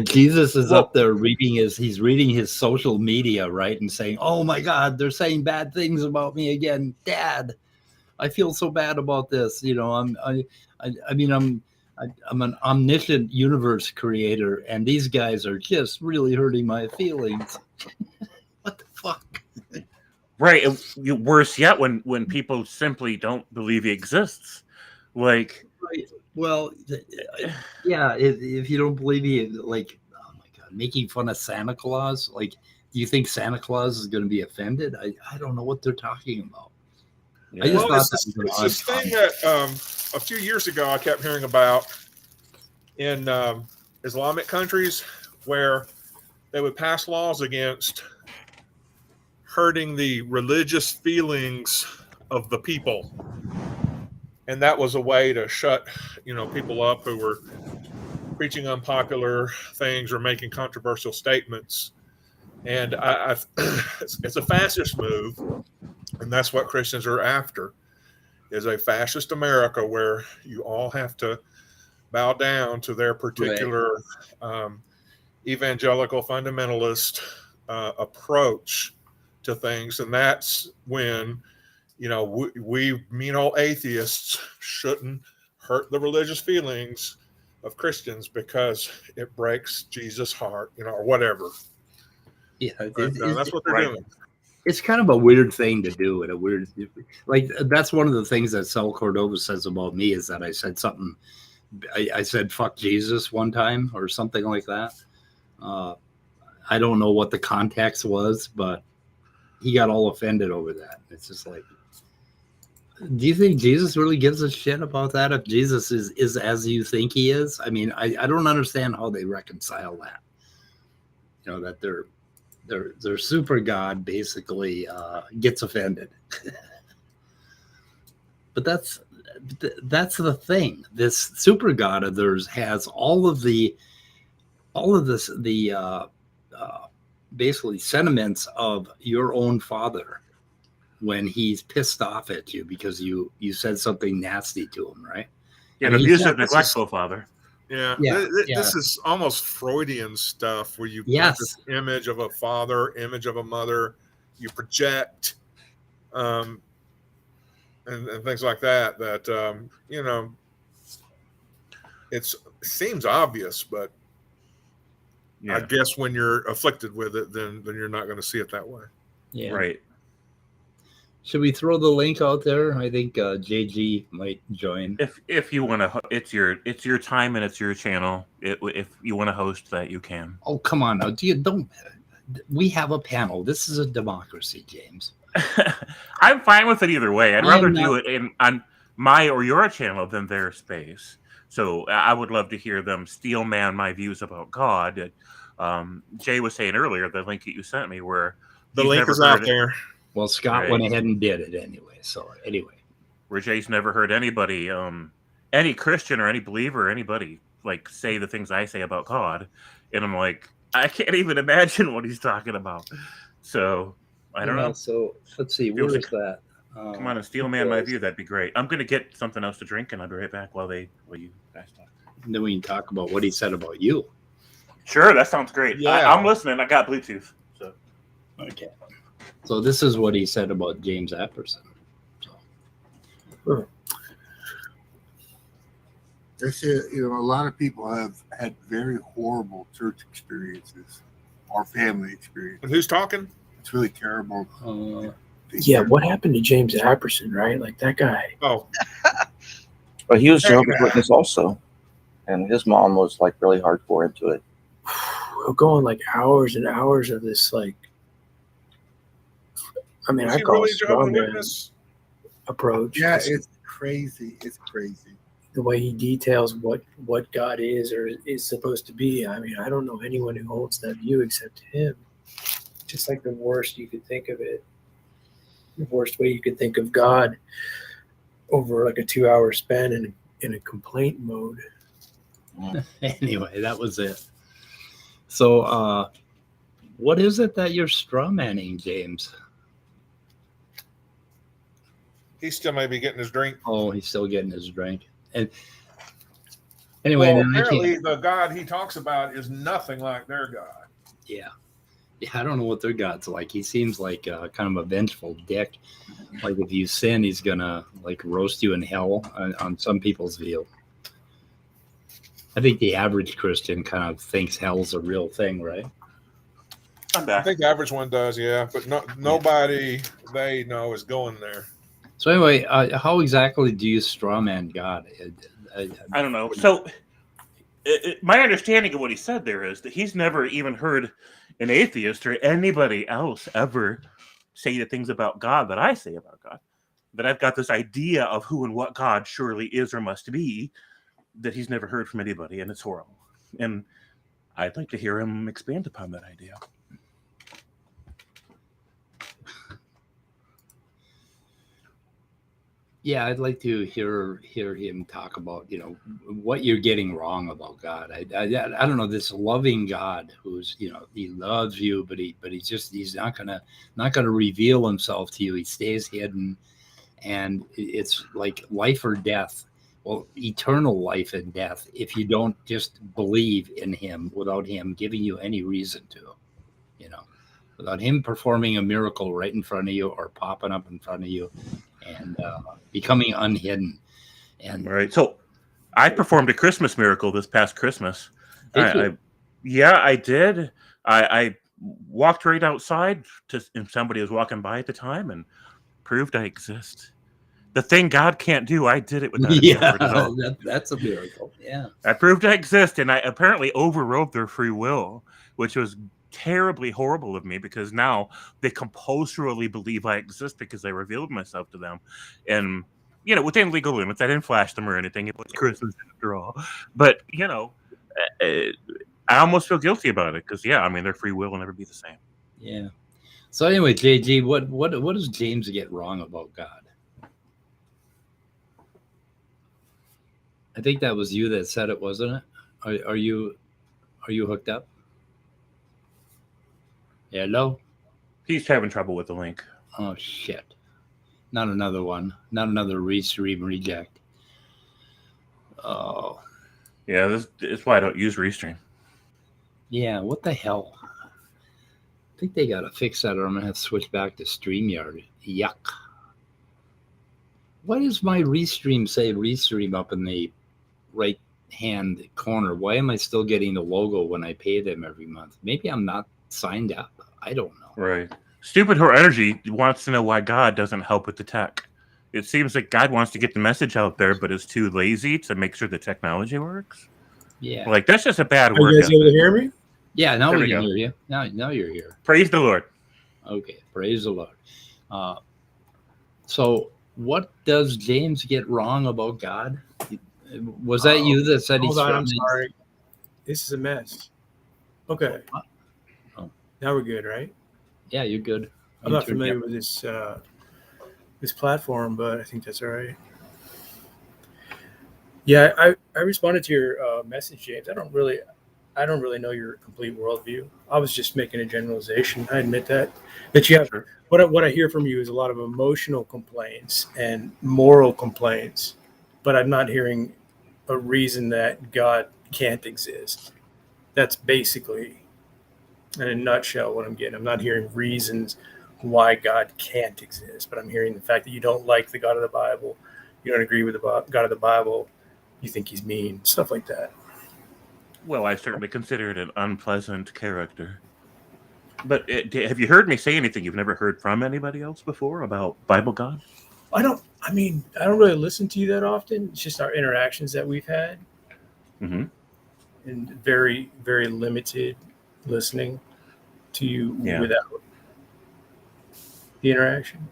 Jesus is up there reading he's reading his social media, right, and saying, "Oh my God, they're saying bad things about me again, Dad. I feel so bad about this. I'm an omniscient universe creator, and these guys are just really hurting my feelings." What the fuck? Right. Worse yet, when people simply don't believe he exists. Like, Right. Well, yeah. If you don't believe me, like, oh my god, making fun of Santa Claus. Like, do you think Santa Claus is going to be offended? I don't know what they're talking about. yeah. I just Well, thought it's that was an this, odd it's this thing comment. that a few years ago I kept hearing about in Islamic countries where they would pass laws against hurting the religious feelings of the people, and that was a way to shut people up who were preaching unpopular things or making controversial statements. And it's a fascist move, and that's what Christians are after, is a fascist America where you all have to bow down to their particular evangelical fundamentalist approach to things. And that's when, we mean old atheists shouldn't hurt the religious feelings of Christians because it breaks Jesus' heart, or whatever. Yeah, That's what they're right. doing. it's kind of a weird thing to do, and a weird, like, that's one of the things that Sal Cordova says about me, is that I said something. I said "fuck Jesus" one time or something like that. I don't know what the context was, but he got all offended over that. It's just like, do you think Jesus really gives a shit about that? If Jesus is as you think he is? I mean, I don't understand how they reconcile that. That their super God basically gets offended. But that's the thing. This super God of theirs has all of this basically sentiments of your own father when he's pissed off at you because you said something nasty to him, right? Yeah, I an mean, abusive, neglectful father. Yeah. Yeah, This is almost Freudian stuff where you Yes. get this image of a father, image of a mother, you project, and things like that. It seems obvious, but Yeah. I guess when you're afflicted with it, then you're not going to see it that way. Yeah. Right. Should we throw the link out there? I think JG might join. If you want to, it's your time and it's your channel. If you want to host that, you can. Oh, come on now. We have a panel. This is a democracy, James. I'm fine with it either way. I'd I am rather not- do it on my or your channel than their space. So I would love to hear them steel man my views about God. Jay was saying earlier, the link that you sent me, where The he's link never is out heard there. Well, Scott Right. went ahead and did it anyway. So anyway, where Jay's never heard anybody, any Christian or any believer or anybody like say the things I say about God, and I'm like, I can't even imagine what he's talking about. So I don't know. So let's see. Feels Where's like- that? Come on and steel man my view. That'd be great. I'm gonna get something else to drink, and I'll be right back while you guys talk. And then we can talk about what he said about you. Sure, that sounds great. Yeah. I'm listening. I got Bluetooth. So Okay. So this is what he said about James Apperson. So, They say, a lot of people have had very horrible church experiences or family experiences. And who's talking? It's really terrible. Yeah, what happened to James Apperson, right? Like that guy. Oh, But he was Jehovah's Witness also, and his mom was like really hardcore into it. We're going like hours and hours of this, like. I mean, is I he call really it Jehovah's strawman Witness? approach. Yeah, it's crazy. It's crazy. The way he details what God is or is supposed to be. I mean, I don't know anyone who holds that view except him. Just like the worst you could think of it. The worst way you could think of God over like a 2-hour span in a complaint mode. anyway, that was it. So, what is it that you're straw manning, James? He still may be getting his drink. Oh, he's still getting his drink. And anyway, Well, then I apparently can't- the God he talks about is nothing like their God. yeah, I don't know what their God's like. He seems like kind of a vengeful dick. Like if you sin, he's gonna like roast you in hell on some people's view. I think the average Christian kind of thinks hell's a real thing, right? I'm I back. think the average one does, yeah, but nobody they know is going there. So anyway, how exactly do you strawman God? I don't know. So, my understanding of what he said there is that he's never even heard an atheist or anybody else ever say the things about God that I say about God. That I've got this idea of who and what God surely is or must be that he's never heard from anybody, and it's horrible. And I'd like to hear him expand upon that idea. Yeah, I'd like to hear him talk about, what you're getting wrong about God. I don't know, this loving God who's, he loves you, but he's not gonna reveal himself to you. He stays hidden, and it's like life or death. Well, eternal life and death if you don't just believe in him without him giving you any reason to, without him performing a miracle right in front of you or popping up in front of you and becoming unhidden. And Right. So I performed a Christmas miracle this past Christmas. Did you? Yeah, I did. I walked right outside and somebody was walking by at the time and proved I exist. The thing God can't do, I did it without any effort at all. That's a miracle. Yeah. I proved I exist, and I apparently overrode their free will, which was terribly horrible of me because now they compulsorily believe I exist because I revealed myself to them. And, within legal limits, I didn't flash them or anything. It was Christmas after all. But, I almost feel guilty about it because, their free will will never be the same. Yeah. So anyway, JG, what does James get wrong about God? I think that was you that said it, wasn't it? Are you hooked up? Hello? He's having trouble with the link. Oh shit. Not another one. Not another restream reject. Oh. Yeah, this is why I don't use Restream. Yeah, what the hell? I think they gotta fix that or I'm gonna have to switch back to StreamYard. Yuck. Why does my Restream say Restream up in the right hand corner? Why am I still getting the logo when I pay them every month? Maybe I'm not signed up. I don't know. Right. Stupid Her Energy wants to know why God doesn't help with the tech. It seems like God wants to get the message out there, but is too lazy to make sure the technology works. Yeah. Like, that's just a bad Are word. you guys able to hear me? Yeah, now There we we can go. hear you. Now you're here. Praise the Lord. Okay, praise the Lord. So what does James get wrong about God? Was that you that said Hold he's on, I'm sorry. This is a mess. Okay. Oh. Now we're good, right? Yeah, you're good. I'm not familiar with this this platform, but I think that's all right. Yeah, I responded to your message, James. I don't really know your complete worldview. I was just making a generalization. I admit that you have Sure. what I hear from you is a lot of emotional complaints and moral complaints, but I'm not hearing a reason that God can't exist. That's basically, in a nutshell, what I'm getting. I'm not hearing reasons why God can't exist, but I'm hearing the fact that you don't like the God of the Bible, you don't agree with the God of the Bible, you think he's mean, stuff like that. Well, I certainly consider it an unpleasant character. But have you heard me say anything you've never heard from anybody else before about Bible God? I don't really listen to you that often. It's just our interactions that we've had, Mm-hmm. and very, very limited listening to you without the interaction.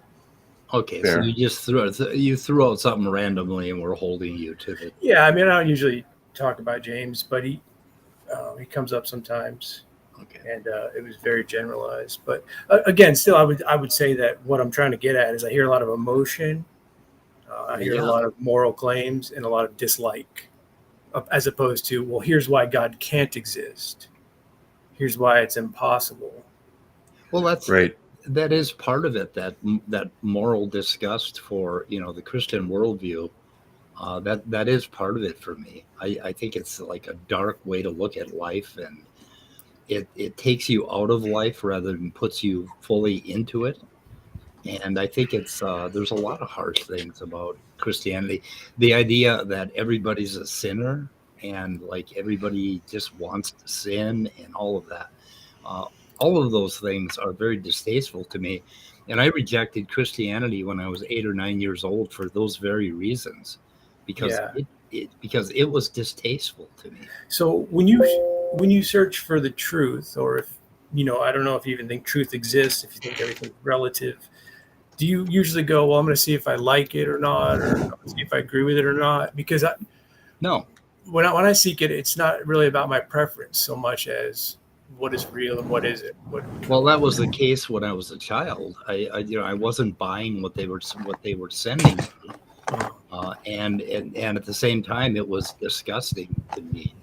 Okay, Fair. so you threw out something randomly and we're holding you to it. Yeah, I mean, I don't usually talk about James, but he comes up sometimes. Okay. And it was very generalized. But again, still, I would say that what I'm trying to get at is I hear a lot of emotion. I hear a lot of moral claims and a lot of dislike, as opposed to, well, here's why God can't exist. Here's why it's impossible. Well, that's Right. That is part of it. That moral disgust for the Christian worldview. That is part of it for me. I think it's like a dark way to look at life, and it takes you out of life rather than puts you fully into it. And I think it's there's a lot of harsh things about Christianity. The idea that everybody's a sinner and like everybody just wants to sin and all of that. all of those things are very distasteful to me. And I rejected Christianity when I was 8 or 9 years old for those very reasons, because because it was distasteful to me. So when you search for the truth, or if I don't know if you even think truth exists, if you think everything's relative, do you usually go, well, I'm going to see if I like it or not, or see if I agree with it or not? Because No. When I seek it, it's not really about my preference so much as what is real and what isn't. Well, that was the case when I was a child. I wasn't buying what they were sending me, and at the same time, it was disgusting to me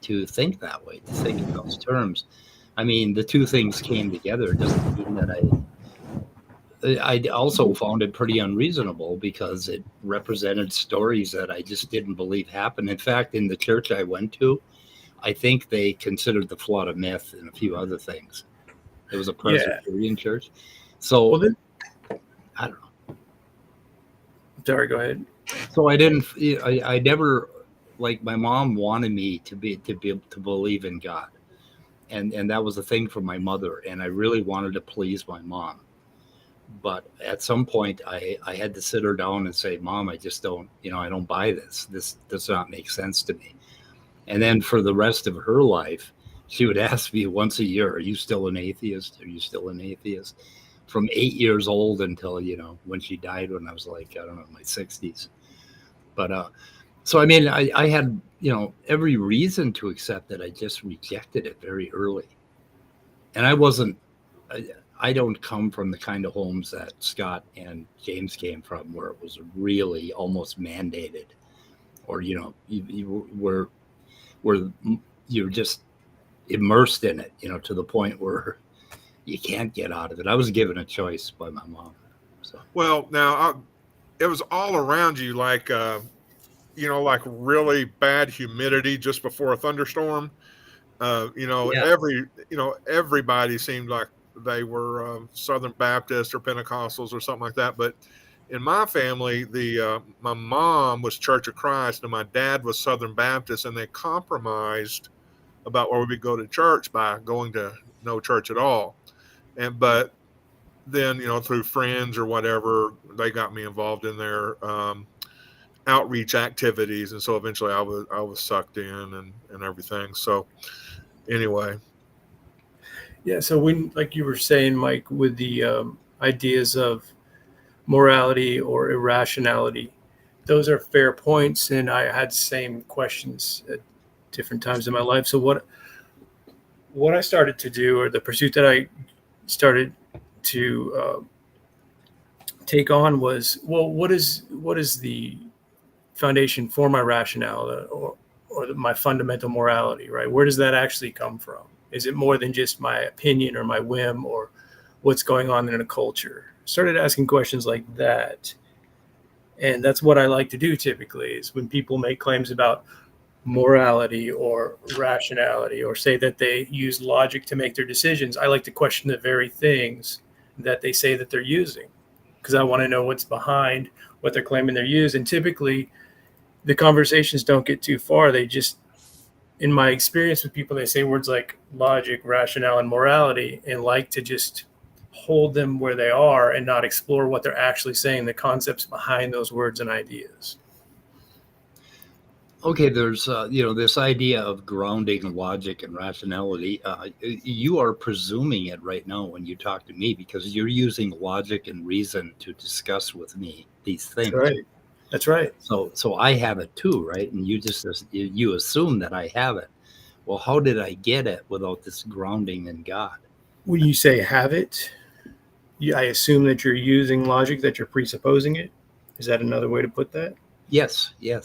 to think that way, to think in those terms. I mean, the two things came together. It doesn't mean that I also found it pretty unreasonable, because it represented stories that I just didn't believe happened. In fact, in the church I went to, I think they considered the flood a myth and a few other things. It was a Presbyterian church. So, I don't know. Sorry, go ahead. So I never, like, my mom wanted me to be able to believe in God. And that was a thing for my mother. And I really wanted to please my mom. But at some point I had to sit her down and say, Mom, I just don't, I don't buy this. This does not make sense to me. And then for the rest of her life, she would ask me once a year, are you still an atheist? Are you still an atheist? From 8 years old until, when she died, when I was like, I don't know, my 60s. But so, I mean, I had, every reason to accept it. I just rejected it very early. And I don't come from the kind of homes that Scott and James came from, where it was really almost mandated, or, you were you're just immersed in it, to the point where you can't get out of it. I was given a choice by my mom. So. Well, now it was all around you, like like really bad humidity just before a thunderstorm. Everybody seemed like they were Southern Baptist or Pentecostals or something like that. But in my family, my mom was Church of Christ and my dad was Southern Baptist, and they compromised about where we would go to church by going to no church at all. But then, through friends or whatever, they got me involved in their outreach activities, and so eventually I was sucked in and everything. So anyway. Yeah, so when, like you were saying, Mike, with the ideas of morality or irrationality, those are fair points, and I had the same questions at different times in my life. So what I started to do, or the pursuit that I started to take on, was, well, what is the foundation for my rationale, or my fundamental morality, right? Where does that actually come from? Is it more than just my opinion or my whim or what's going on in a culture? Started asking questions like that. And that's what I like to do typically, is when people make claims about morality or rationality, or say that they use logic to make their decisions, I like to question the very things that they say that they're using, because I want to know what's behind what they're claiming they're using. And typically the conversations don't get too far. They just, in my experience with people, they say words like logic, rationale, and morality, and like to just hold them where they are and not explore what they're actually saying, the concepts behind those words and ideas. Okay, there's this idea of grounding logic and rationality. You are presuming it right now when you talk to me, because you're using logic and reason to discuss with me these things. That's right. So I have it too, right? And you assume that I have it. Well, how did I get it without this grounding in God? When you say have it, I assume that you're using logic, that you're presupposing it. Is that another way to put that? Yes. Yeah,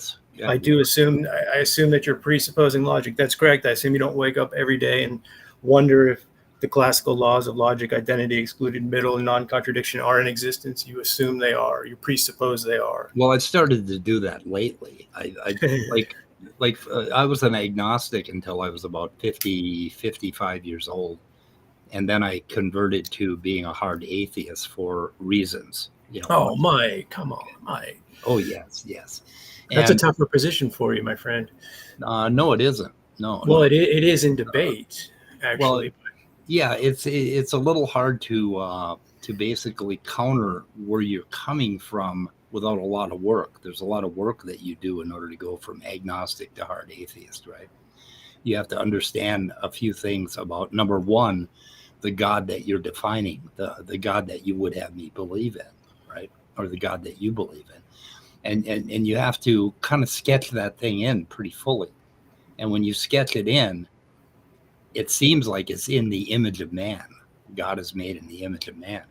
I assume that you're presupposing logic. That's correct. I assume you don't wake up every day and wonder if the classical laws of logic, identity, excluded middle, and non-contradiction are in existence. You assume they are. You presuppose they are. Well, I started to do that lately. I I was an agnostic until I was about 55 years old. And then I converted to being a hard atheist for reasons. Oh, Mike, come on, Mike. Oh, yes. That's a tougher position for you, my friend. No, it isn't. No. Well, it is in debate, actually. Yeah, it's a little hard to basically counter where you're coming from without a lot of work. There's a lot of work that you do in order to go from agnostic to hard atheist, right? You have to understand a few things about, number one, the God that you're defining, the God that you would have me believe in, right? Or the God that you believe in. And you have to kind of sketch that thing in pretty fully. And when you sketch it in, it seems like it's in the image of man. God is made in the image of man.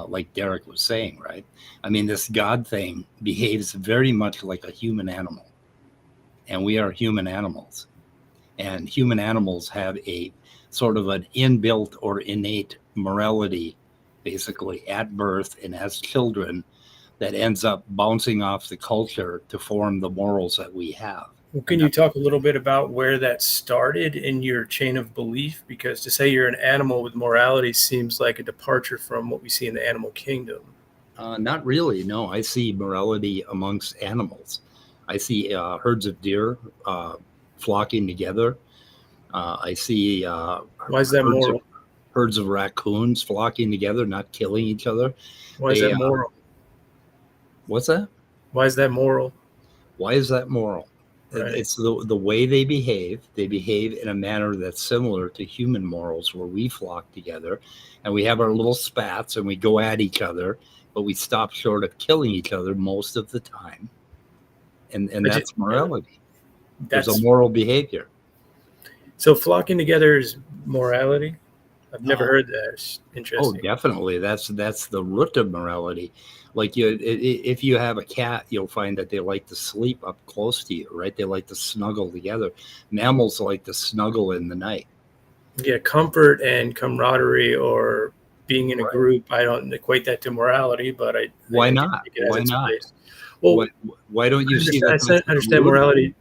Like Derek was saying, right? I mean, this God thing behaves very much like a human animal. And we are human animals. And human animals have a sort of an inbuilt or innate morality, basically at birth and as children, that ends up bouncing off the culture to form the morals that we have. Well, can you talk a little bit about where that started in your chain of belief? Because to say you're an animal with morality seems like a departure from what we see in the animal kingdom. Not really. No, I see morality amongst animals. I see herds of deer flocking together. I see Why is that moral? Herds of raccoons flocking together, not killing each other. Why is that moral? What's that? Why is that moral? Why is that moral? Right. It's the way they behave. They behave in a manner that's similar to human morals, where we flock together and we have our little spats and we go at each other, but we stop short of killing each other most of the time. And that's morality. There's a moral behavior. So flocking together is morality? I've never heard that. It's interesting. Oh, definitely. That's the root of morality. Like if you have a cat, you'll find that they like to sleep up close to you, right? They like to snuggle together. Mammals like to snuggle in the night. Yeah, comfort and camaraderie or being in a group. I don't equate that to morality, but Why not? Why not? Place. Well, why don't you see that? I understand morality.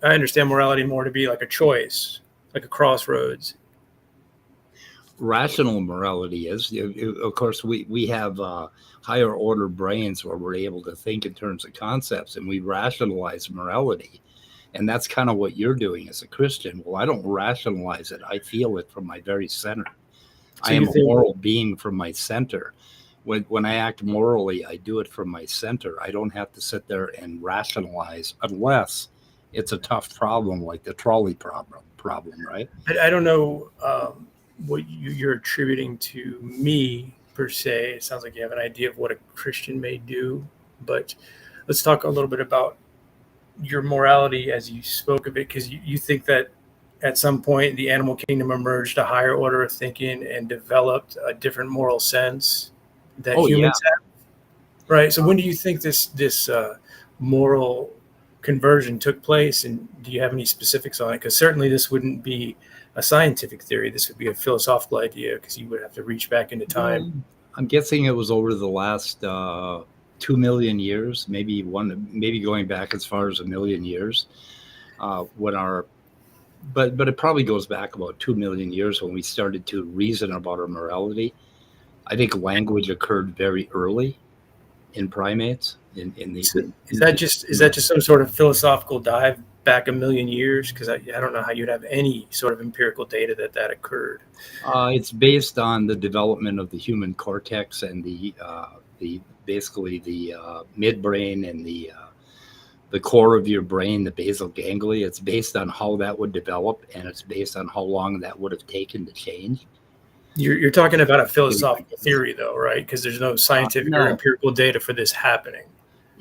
I understand morality more to be like a choice, like a crossroads. Rational morality is, of course, we have higher order brains where we're able to think in terms of concepts, and we rationalize morality. And that's kind of what you're doing as a Christian. Well, I don't rationalize it. I feel it from my very center. So I am a moral being from my center. When I act morally, I do it from my center. I don't have to sit there and rationalize unless it's a tough problem like the trolley problem, right? I don't know what you're attributing to me per se. It sounds like you have an idea of what a Christian may do, but let's talk a little bit about your morality as you spoke of it, because you think that at some point the animal kingdom emerged a higher order of thinking and developed a different moral sense that humans have, right? So when do you think this moral conversion took place, and do you have any specifics on it? Because certainly this wouldn't be a scientific theory. This would be a philosophical idea, because you would have to reach back into time. I'm guessing it was over the last 2 million years, maybe going back as far as 1 million years. But it probably goes back about 2 million years when we started to reason about our morality. I think language occurred very early in primates. Is that just some sort of philosophical dive back 1 million years? Because I don't know how you'd have any sort of empirical data that occurred. It's based on the development of the human cortex and the midbrain and the core of your brain, the basal ganglia. It's based on how that would develop, and it's based on how long that would have taken to change. You're talking about a philosophical theory, though, right? Because there's no scientific or empirical data for this happening.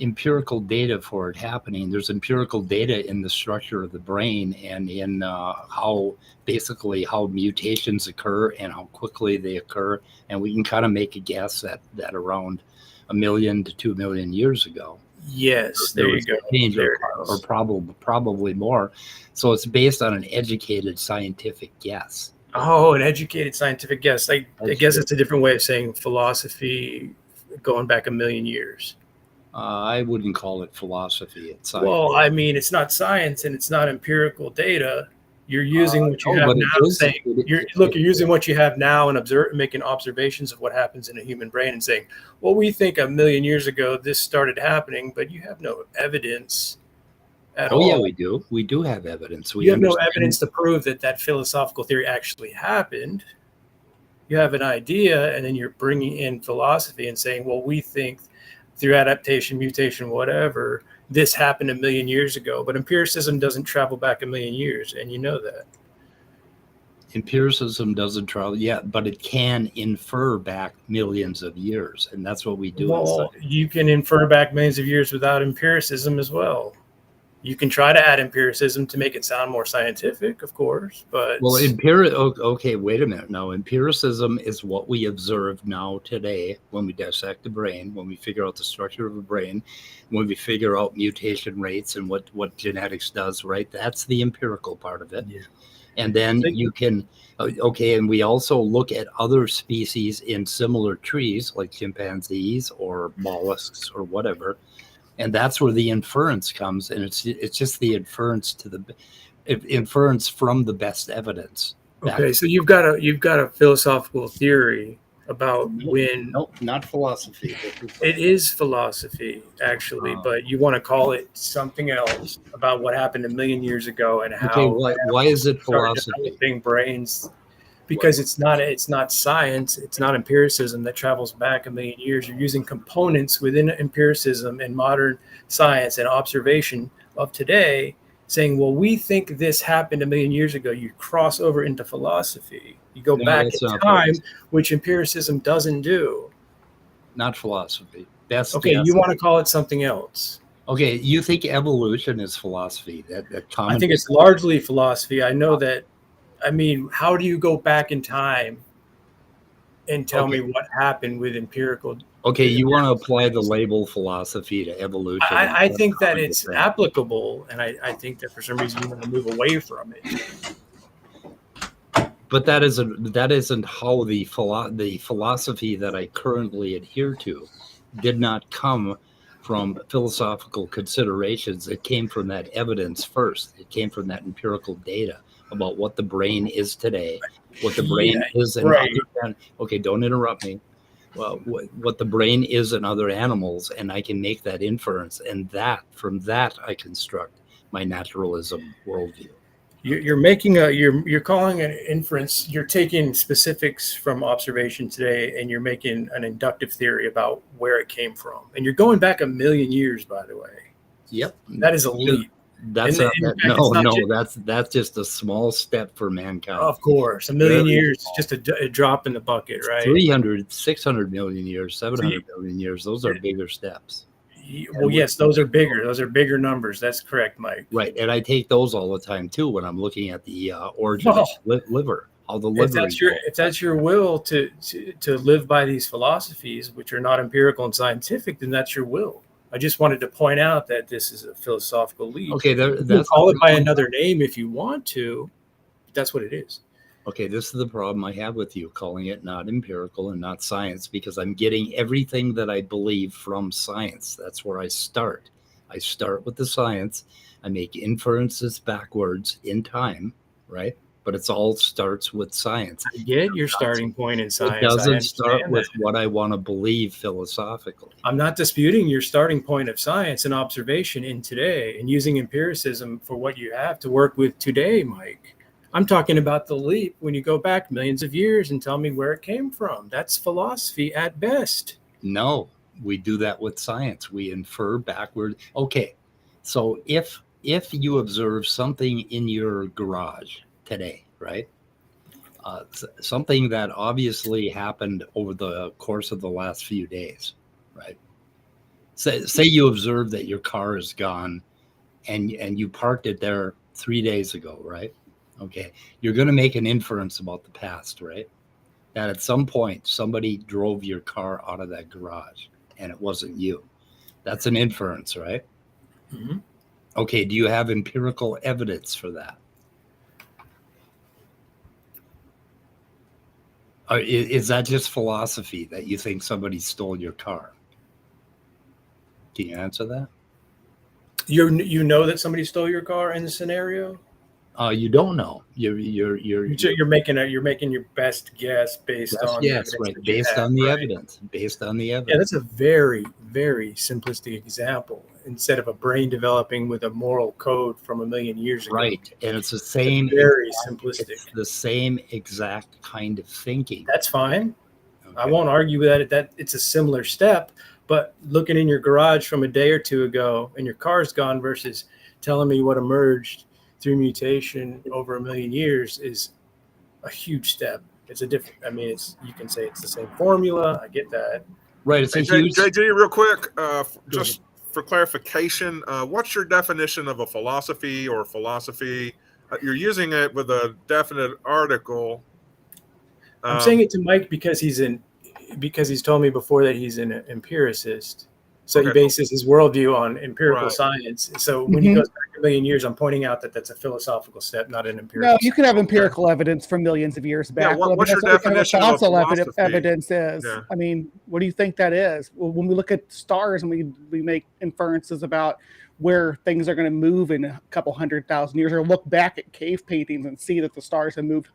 Empirical data for it happening. There's empirical data in the structure of the brain and in how mutations occur and how quickly they occur. And we can kind of make a guess that around 1 million to 2 million years ago. Yes, there you go. Change or probably more. So it's based on an educated scientific guess. Oh, an educated scientific guess. I guess it's a different way of saying philosophy going back 1 million years. I wouldn't call it philosophy. It's science. Well, I mean, it's not science and it's not empirical data. You're using what you have now. You're using what you have now and making observations of what happens in a human brain and saying, well, we think 1 million years ago this started happening, but you have no evidence at Oh all. yeah, we do. We do have evidence. We You have no understand- evidence to prove that that philosophical theory actually happened. You have an idea, and then you're bringing in philosophy and saying, well, we think through adaptation, mutation, whatever, this happened a million years ago. But empiricism doesn't travel back a million years, and you know that. Empiricism doesn't travel yet, but it can infer back millions of years, and that's what we do. Well, you can infer back millions of years without empiricism as well. You can try to add empiricism to make it sound more scientific, of course, but Well, okay, wait a minute. Now, empiricism is what we observe now today when we dissect the brain, when we figure out the structure of the brain, when we figure out mutation rates and what genetics does, right? That's the empirical part of it. Yeah. And then you can, okay, and we also look at other species in similar trees, like chimpanzees or mollusks or whatever. And that's where the inference comes, and it's just the inference inference from the best evidence. okay. So you've got a philosophical theory about when Nope, not philosophy. it is philosophy, actually, but you want to call it something else about what happened a million years ago and how Okay, why is it started philosophy? developing brains. Because it's not science, it's not empiricism that travels back a million years. You're using components within empiricism and modern science and observation of today, saying, well, we think this happened a million years ago. You cross over into philosophy. You go No, back that's in not time, philosophy. which empiricism doesn't do. Not philosophy. That's Okay, you want to call it something else. Okay, you think evolution is philosophy? That I think it's largely philosophy. I know that. I mean, how do you go back in time and tell me what happened with empirical? Okay, you want to apply the label philosophy to evolution? I think that it's applicable, and I think that for some reason you want to move away from it. But that isn't how the philosophy that I currently adhere to did not come from philosophical considerations. It came from that evidence first. It came from that empirical data about what the brain is today, what the brain is in other, okay, don't interrupt me. Well, what the brain is in other animals, and I can make that inference, and from that I construct my naturalism worldview. You're making you're calling an inference. You're taking specifics from observation today, and you're making an inductive theory about where it came from. And you're going back a million years, by the way. Yep, that is a leap. That's that's just a small step for mankind. Of course, a million years, just a drop in the bucket, right? 300, 600 million years, 700 million years. Those are bigger steps. Well, yes, those are bigger. Those are bigger numbers. That's correct, Mike. Right, and I take those all the time too when I'm looking at the origin of liver. How the liver. If that's your will to live by these philosophies, which are not empirical and scientific, then that's your will. I just wanted to point out that this is a philosophical leap. Okay, you can call it by another name if you want to. But that's what it is. Okay, this is the problem I have with you calling it not empirical and not science, because I'm getting everything that I believe from science. That's where I start. I start with the science. I make inferences backwards in time, right? But it all starts with science. I get your starting point in science. It doesn't start with what I want to believe philosophically. I'm not disputing your starting point of science and observation in today and using empiricism for what you have to work with today, Mike. I'm talking about the leap when you go back millions of years and tell me where it came from. That's philosophy at best. No, we do that with science. We infer backward. Okay, so if you observe something in your garage today, right? Something that obviously happened over the course of the last few days, right? Say you observe that your car is gone and you parked it there 3 days ago, right? Okay, you're going to make an inference about the past, right? That at some point somebody drove your car out of that garage and it wasn't you. That's an inference, right? Mm-hmm. Okay, do you have empirical evidence for that? Is that just philosophy that you think somebody stole your car? Can you answer that? You know that somebody stole your car in the scenario? You don't know. You're making your best guess based on based on the evidence. Based on the evidence. Yeah, that's a very, very simplistic example. instead of a brain developing with a moral code from a million years ago. Right. And it's the same. Very It's simplistic. the same exact kind of thinking. That's fine. I Okay. won't argue with that it's a similar step, but looking in your garage from a day or two ago and your car's gone versus telling me what emerged through mutation over a million years is a huge step. It's a different, I mean, you can say it's the same formula. I get that. Right. It's a Hey, huge. JG, real quick, just for clarification, what's your definition of a philosophy or philosophy? You're using it with a definite article. I'm saying it to Mike because he's told me before that he's an empiricist. So he Okay. bases his worldview on empirical Right. science. So when he goes back a million years, I'm pointing out that that's a philosophical step, not an empirical. No, you can have empirical evidence from millions of years back. what's your that's what kind of definition of a fossil philosophy? evidence is. Yeah. I mean, what do you think that is? Well, when we look at stars and we make inferences about where things are going to move in a couple 100,000 years, or look back at cave paintings and see that the stars have moved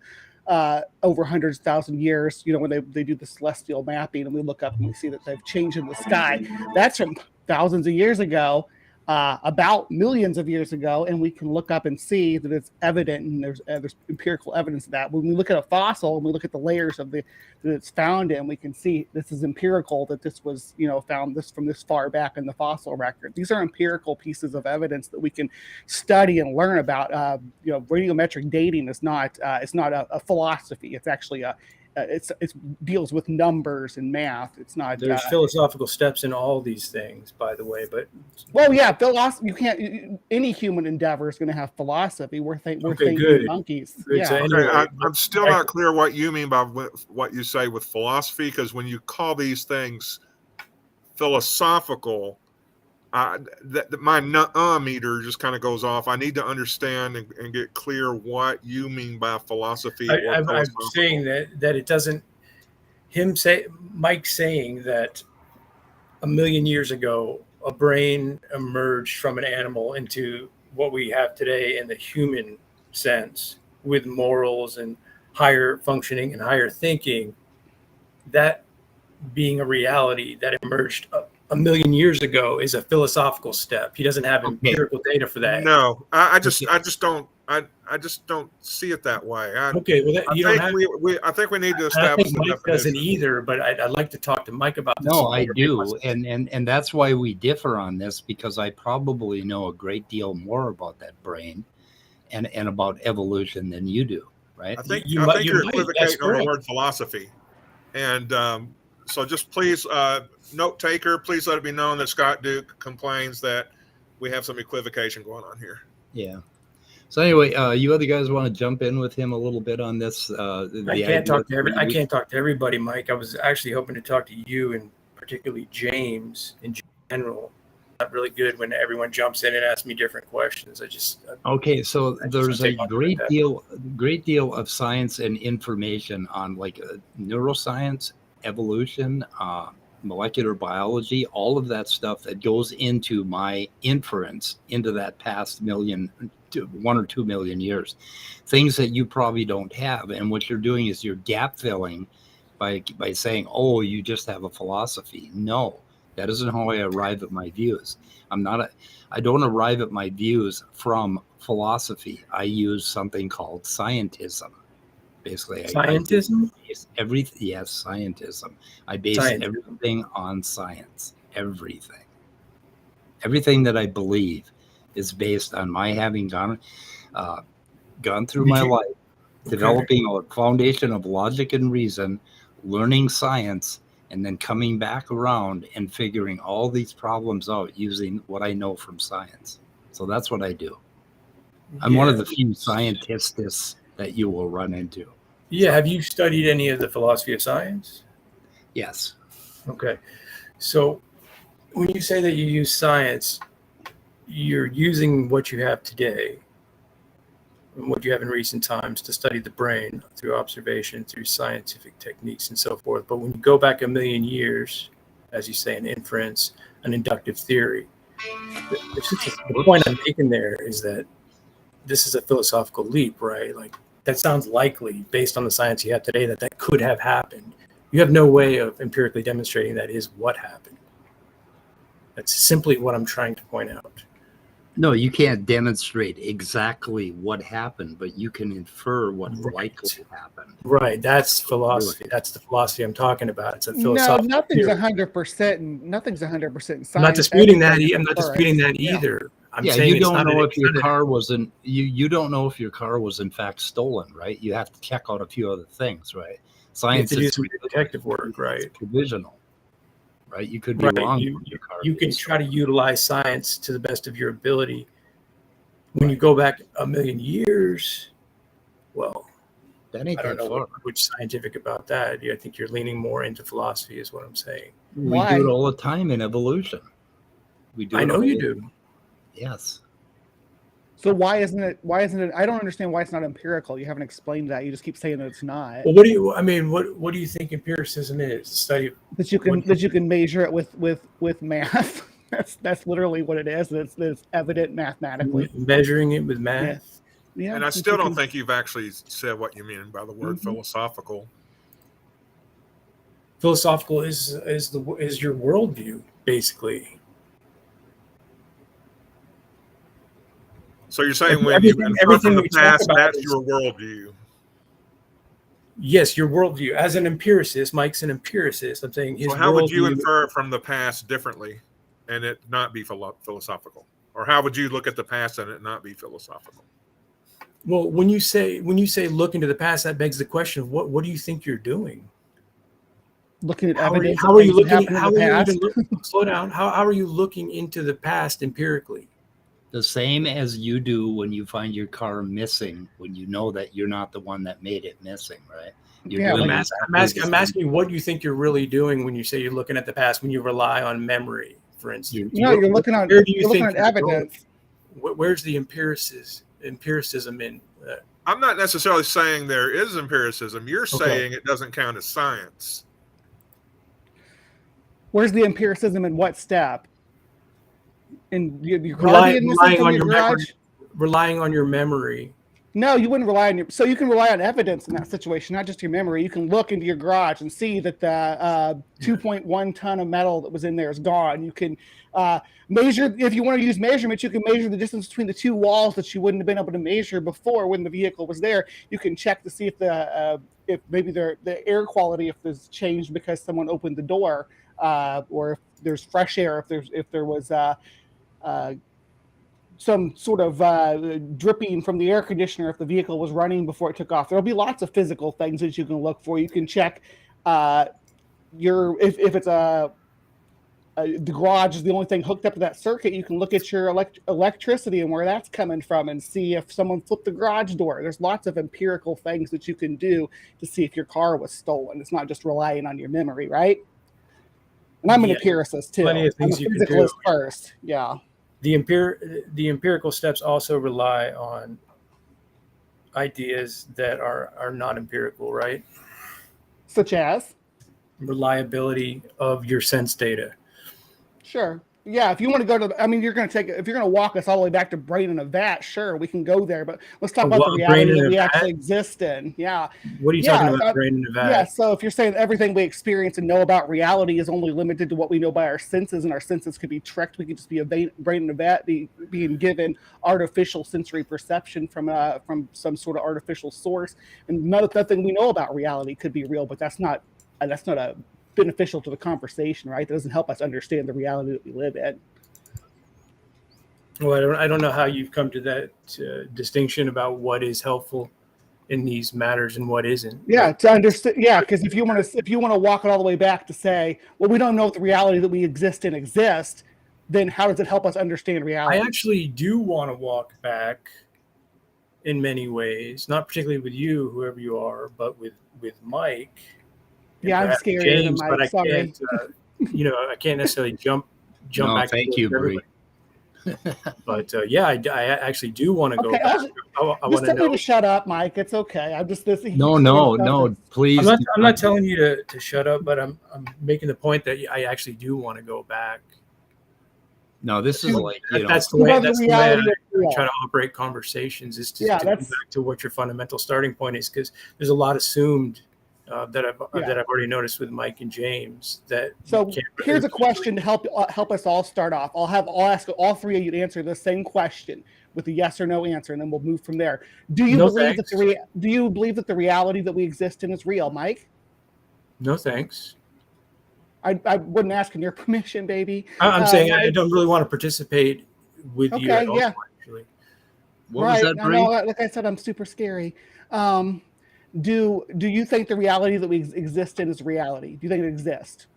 over hundreds of thousand years, when they do the celestial mapping, and we look up and we see that they've changed in the sky. That's from thousands of years ago, about millions of years ago, and we can look up and see that it's evident, and there's empirical evidence of that. When we look at a fossil and we look at the layers that it's found in, we can see this is empirical, that this was found this from this far back in the fossil record. These are empirical pieces of evidence that we can study and learn about. Radiometric dating is not a philosophy. It's actually it deals with numbers and math. It's not. There's philosophical steps in all these things, by the way. But philosophy. You can't. Any human endeavor is going to have philosophy. We're thinking monkeys. Good. Yeah. So anyway, I'm still not clear what you mean by what you say with philosophy, because when you call these things philosophical, my meter just kind of goes off. I need to understand and get clear what you mean by philosophy. I'm saying that it doesn't. Mike saying that a million years ago, a brain emerged from an animal into what we have today in the human sense, with morals and higher functioning and higher thinking. That being a reality that emerged a million years ago is a philosophical step. He doesn't have empirical data for that. No, I just don't see it that way. I think we need to establish the Mike definition. doesn't either, but I'd like to talk to Mike about this. No, I do, and that's why we differ on this, because I probably know a great deal more about that brain and about evolution than you do, right? I think you're you're right. equivocating That's on the correct. word philosophy, and so just please, note taker, please let it be known that Scott Duke complains that we have some equivocation going on here. Yeah. So anyway, you other guys want to jump in with him a little bit on this? I can't talk to everybody, Mike. I was actually hoping to talk to you, and particularly James in general. Not really good when everyone jumps in and asks me different questions. Okay, so there's a don't great take deal of science and information on neuroscience, evolution, molecular biology, all of that stuff that goes into my inference into that past 1 or 2 million years, things that you probably don't have. And what you're doing is you're gap filling by saying, oh, you just have a philosophy. No, that isn't how I arrive at my views. I don't arrive at my views from philosophy. I use something called scientism. Basically, Scientism? Yes, scientism. I base everything on science. Everything that I believe is based on my having gone through my life, developing a foundation of logic and reason, learning science, and then coming back around and figuring all these problems out using what I know from science. So that's what I do. I'm one of the few scientists that you will run into. Yeah. Have you studied any of the philosophy of science? Yes. Okay. So when you say that you use science, you're using what you have today and what you have in recent times to study the brain through observation, through scientific techniques and so forth. But when you go back a million years, as you say, an inference, an inductive theory, the point I'm making there is that this is a philosophical leap, right? Like, that sounds likely based on the science you have today that could have happened. You have no way of empirically demonstrating that is what happened. That's simply what I'm trying to point out. No, you can't demonstrate exactly what happened, but you can infer what likely happened. Right. That's philosophy. That's the philosophy I'm talking about. It's a No, philosophical nothing's theory. 100%. Nothing's 100% science. I'm not disputing that. Everything's I'm not inference. disputing that Yeah. either. I'm Yeah, saying you it's don't not know an if your extended- car was in you don't know if your car was in fact stolen, right? You have to check out a few other things, right? Science to do is some detective work, right? It's provisional, right? You could be Right. wrong. You, with your car you being can try to stolen. utilize science to the best of your ability. When you go back a million years, well, That ain't I don't that know far. which scientific about that. I think you're leaning more into philosophy, is what I'm saying. We Why? do it all the time in evolution. We do. I it know all you the- do. Yes. So why isn't it? I don't understand why it's not empirical. You haven't explained that. You just keep saying that it's not. Well, what do you? I mean, what do you think empiricism is? The study of That you can measure it with math. That's literally what it is. It's evident mathematically. measuring it with math. Yeah. And I that still you don't can- think you've actually said what you mean by the word Mhm. philosophical. Philosophical is your worldview, basically. So you're saying when Everything- you infer everything from the we talk past, about that's is- your worldview. Yes, your worldview. As an empiricist, Mike's an empiricist. I'm saying his So how would you worldview- infer it from the past differently and it not be philosophical? Or how would you look at the past and it not be philosophical? Well, when you say look into the past, that begs the question of what do you think you're doing? looking at How are you, evidence. how of are you things that looking? happened in How the are you past. even slow down? How are you looking into the past empirically? The same as you do when you find your car missing, when you know that you're not the one that made it missing, right? You're Yeah, doing I'm exactly asking, the I'm same. asking you, what do you think you're really doing when you say you're looking at the past? When you rely on memory, for instance, No, you're looking on. Where do you You're looking think at you're going? evidence. Where's the empiricism in? I'm not necessarily saying there is empiricism. You're Okay. saying it doesn't count as science. Where's the empiricism in what step? In your car Relying being missing from on your your garage? memory. Relying on your memory. No, you wouldn't rely on your. So you can rely on evidence in that situation, not just your memory. You can look into your garage and see that the 2.1 ton of metal that was in there is gone. You can measure, if you want to use measurements, you can measure the distance between the two walls that you wouldn't have been able to measure before when the vehicle was there. You can check to see if maybe the air quality if there's changed because someone opened the door, or if there's fresh air, if there was some sort of dripping from the air conditioner if the vehicle was running before it took off. There'll be lots of physical things that you can look for. You can check if it's the garage is the only thing hooked up to that circuit. You can look at your electricity and where that's coming from and see if someone flipped the garage door. There's lots of empirical things that you can do to see if your car was stolen. It's not just relying on your memory, right? And I'm an empiricist too. Plenty of I'm a things you can do. physicalist first. Yeah. The empirical steps also rely on ideas that are not empirical, right? Such as? Reliability of your sense data. Sure. Yeah, if you want to go to, you're going to if you're going to walk us all the way back to brain in a vat, sure, we can go there. But let's talk about the reality that we actually exist in. Yeah. What are you talking about, brain in a vat? Yeah, so if you're saying everything we experience and know about reality is only limited to what we know by our senses, and our senses could be tricked, we could just be a brain in a vat, being given artificial sensory perception from some sort of artificial source, and nothing we know about reality could be real. But that's not a beneficial to the conversation, right? That doesn't help us understand the reality that we live in. Well, I don't know how you've come to that distinction about what is helpful in these matters and what isn't. Yeah, to understand. Yeah, because if you want to walk it all the way back to say, well, we don't know if the reality that we exist in exists, then how does it help us understand reality? I actually do want to walk back in many ways, not particularly with you, whoever you are, but with Mike. Yeah, I'm scarier James, than Mike. but I Sorry. can't. I can't necessarily jump No, back. thank to you, Bree. But I actually do want to go Okay, back. I just want to tell me know. to shut up, Mike. It's okay. I'm just this. No, please. I'm not telling you to shut up, but I'm making the point that I actually do want to go back. No, this is like, That's the way I reality try to operate conversations, is to Yeah, go back to what your fundamental starting point is, because there's a lot assumed that I've already noticed with Mike and James. That So here's a question to help us all start off. I'll ask all three of you to answer the same question with a yes or no answer, and then we'll move from there. Do you believe that the reality that we exist in is real, Mike? No thanks. I wouldn't ask in your permission, baby. I'm saying I don't really want to participate with you at all, actually. What was that, Bree? Like I said, I'm super scary. Do you think the reality that we exist in is reality? Do you think it exists?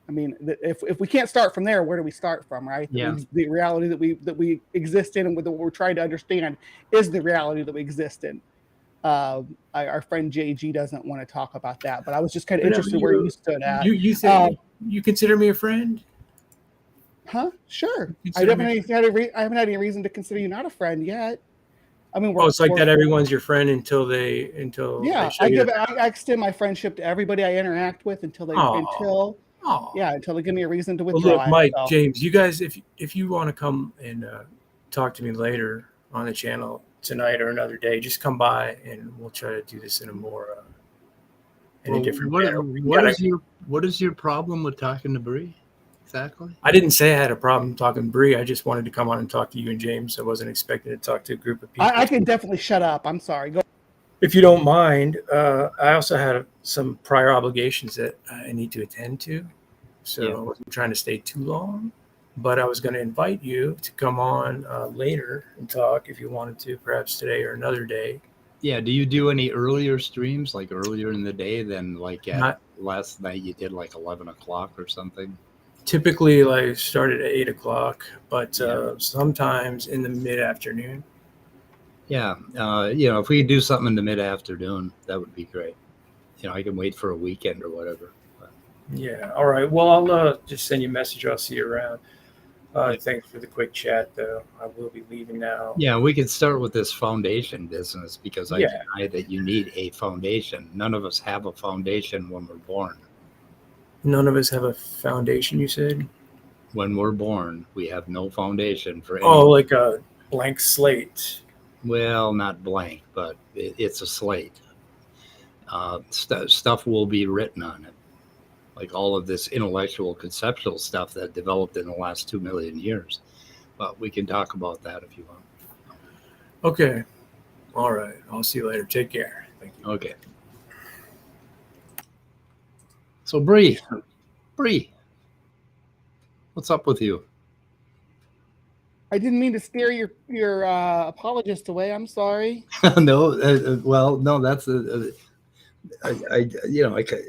I mean, if we can't start from there, where do we start from, right? Yeah. The reality that we exist in and what we're trying to understand is the reality that we exist in. Our friend JG doesn't want to talk about that, but I was just kind of interested where you stood at. You think you consider me a friend? Huh? Sure. I haven't had any reason to consider you not a friend yet. I mean, it's like that. Everyone's your friend until I I extend my friendship to everybody I interact with until they give me a reason to withdraw. Well, look, Mike, James, you guys, if you want to come and talk to me later on the channel tonight or another day, just come by and we'll try to do this in a more a different manner. What is your problem with talking to Bree? Exactly. I didn't say I had a problem talking to Bree. I just wanted to come on and talk to you and James. I wasn't expecting to talk to a group of people. I can definitely shut up. I'm sorry. Go. If you don't mind, I also had some prior obligations that I need to attend to. So I wasn't trying to stay too long. But I was going to invite you to come on later and talk if you wanted to, perhaps today or another day. Yeah. Do you do any earlier streams, like earlier in the day than like last night you did like 11 o'clock or something? Typically, like started at 8 o'clock, but sometimes in the mid-afternoon. Yeah. If we could do something in the mid-afternoon, that would be great. I can wait for a weekend or whatever. But. Yeah. All right. Well, I'll just send you a message. I'll see you around. Thanks for the quick chat, though. I will be leaving now. Yeah, we could start with this foundation business because I deny that you need a foundation. None of us have a foundation when we're born. None of us have a foundation, you said? When we're born, we have no foundation for anything. Oh, like a blank slate. Well, not blank, but it's a slate. Stuff will be written on it. Like all of this intellectual, conceptual stuff that developed in the last 2 million years. But we can talk about that if you want. Okay. All right. I'll see you later. Take care. Thank you. Okay. So Bree, what's up with you? I didn't mean to scare your apologist away. I'm sorry. No, that's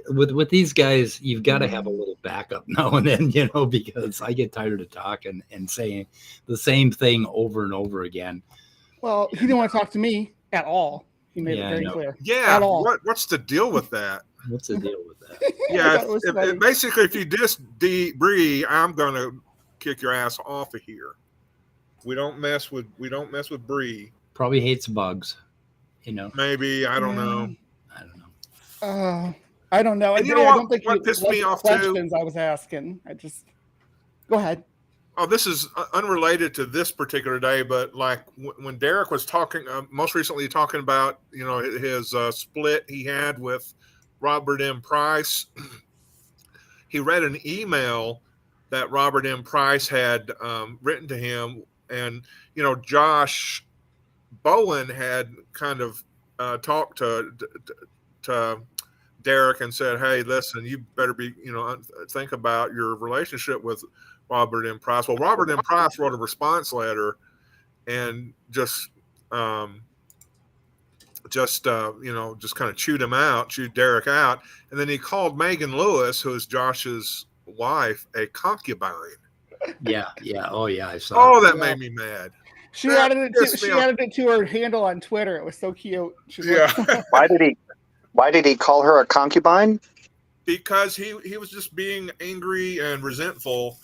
with these guys, you've got to have a little backup now and then, because I get tired of talking and saying the same thing over and over again. Well, he didn't want to talk to me at all. He made it very clear. Yeah. At all. What's the deal with that? What's the deal with that? Yeah. Basically, if you diss Bree, I'm going to kick your ass off of here. We don't mess with Bree. Probably hates bugs, Maybe I don't know. I don't know. And I don't think what pissed me off questions too. I was asking. Go ahead. Oh, this is unrelated to this particular day, but like when Derek was talking, most recently talking about his split he had with Robert M. Price. He read an email that Robert M. Price had written to him, and Josh Bowen had kind of talked to Derek and said, "Hey, listen, you better be think about your relationship with Robert M. Price." Well, Robert M. Price wrote a response letter and just kind of chewed Derek out. And then he called Megan Lewis, who is Josh's wife, a concubine. Yeah. Oh, yeah. I saw. Oh, that made me mad. She added it to her handle on Twitter. It was so cute. Why did he call her a concubine? Because he was just being angry and resentful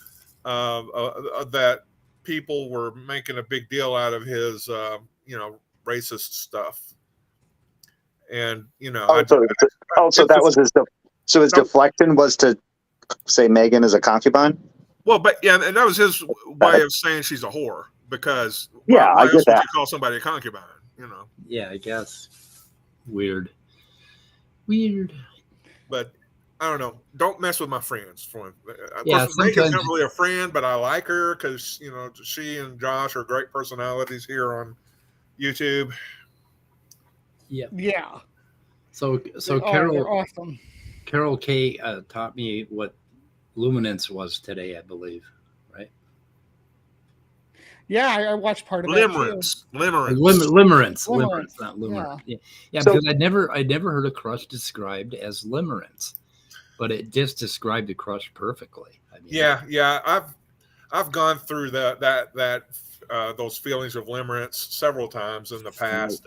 that people were making a big deal out of his, racist stuff. And, so that was his deflection was to say Megan is a concubine? Well, but yeah, and that was his way of saying she's a whore because I get that. You call somebody a concubine, Yeah, I guess. Weird. but I don't know. Don't mess with my friends. Of Yeah, course, Megan's sometimes- not really a friend, but I like her because she and Josh are great personalities here on YouTube. Yeah. Yeah. So They're Carol awesome. Carol K taught me what luminance was today, I believe. Right? Yeah, I watched part of that too. Limerence. Limerence, not limerence. Yeah, So- because I'd never heard a crush described as limerence, but it just described a crush perfectly. I mean, Yeah. I've gone through those feelings of limerence several times in the past,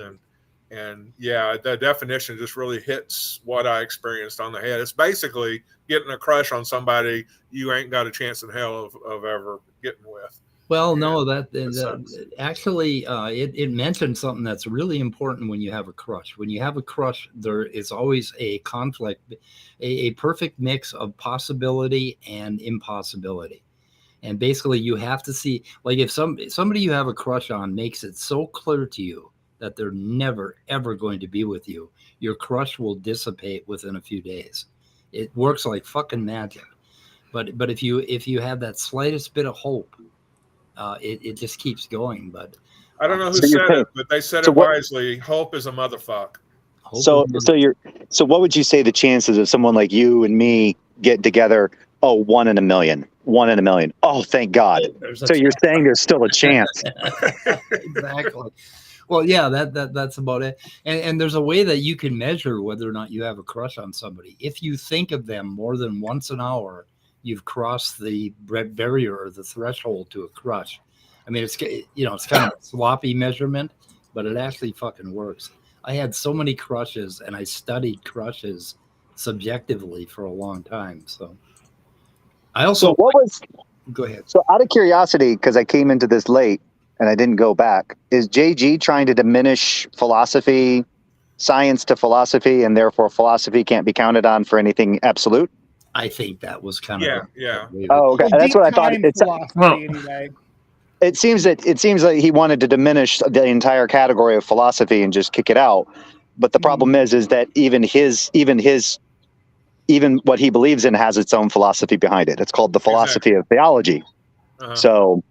and yeah, the definition just really hits what I experienced on the head. It's basically getting a crush on somebody you ain't got a chance in hell of ever getting with. Well, Yeah, no, that sucks. actually, it mentioned something that's really important when you have a crush. When you have a crush, there is always a conflict, a perfect mix of possibility and impossibility. And basically, you have to see, like, if somebody you have a crush on makes it so clear to you that they're never, ever going to be with you, your crush will dissipate within a few days. It works like fucking magic. But if you have that slightest bit of hope, it just keeps going. But I don't know who So you're said saying- it, but they said so it what- wisely. Hope is a motherfucker. hope So is- so what would you say the chances of someone like you and me getting together? Oh, 1 in a million. 1 in a million. Oh, thank God. there's a So you're saying there's still a chance. exactly. Well, yeah, that's about it. And there's a way that you can measure whether or not you have a crush on somebody. If you think of them more than once an hour, you've crossed the barrier or the threshold to a crush. I mean, it's kind of a sloppy measurement, but it actually fucking works. I had so many crushes, and I studied crushes subjectively for a long time. So I also So what was go ahead. so out of curiosity, because I came into this late and I didn't go back, is JG trying to diminish philosophy, science to philosophy, and therefore philosophy can't be counted on for anything absolute? I think that was kind Yeah, of yeah. Oh, okay. Well, That's what I thought. deep-time It's, philosophy, well- anyway. it seems like he wanted to diminish the entire category of philosophy and just kick it out. But the problem is that even what he believes in has its own philosophy behind it. It's called the philosophy of theology. Uh-huh. So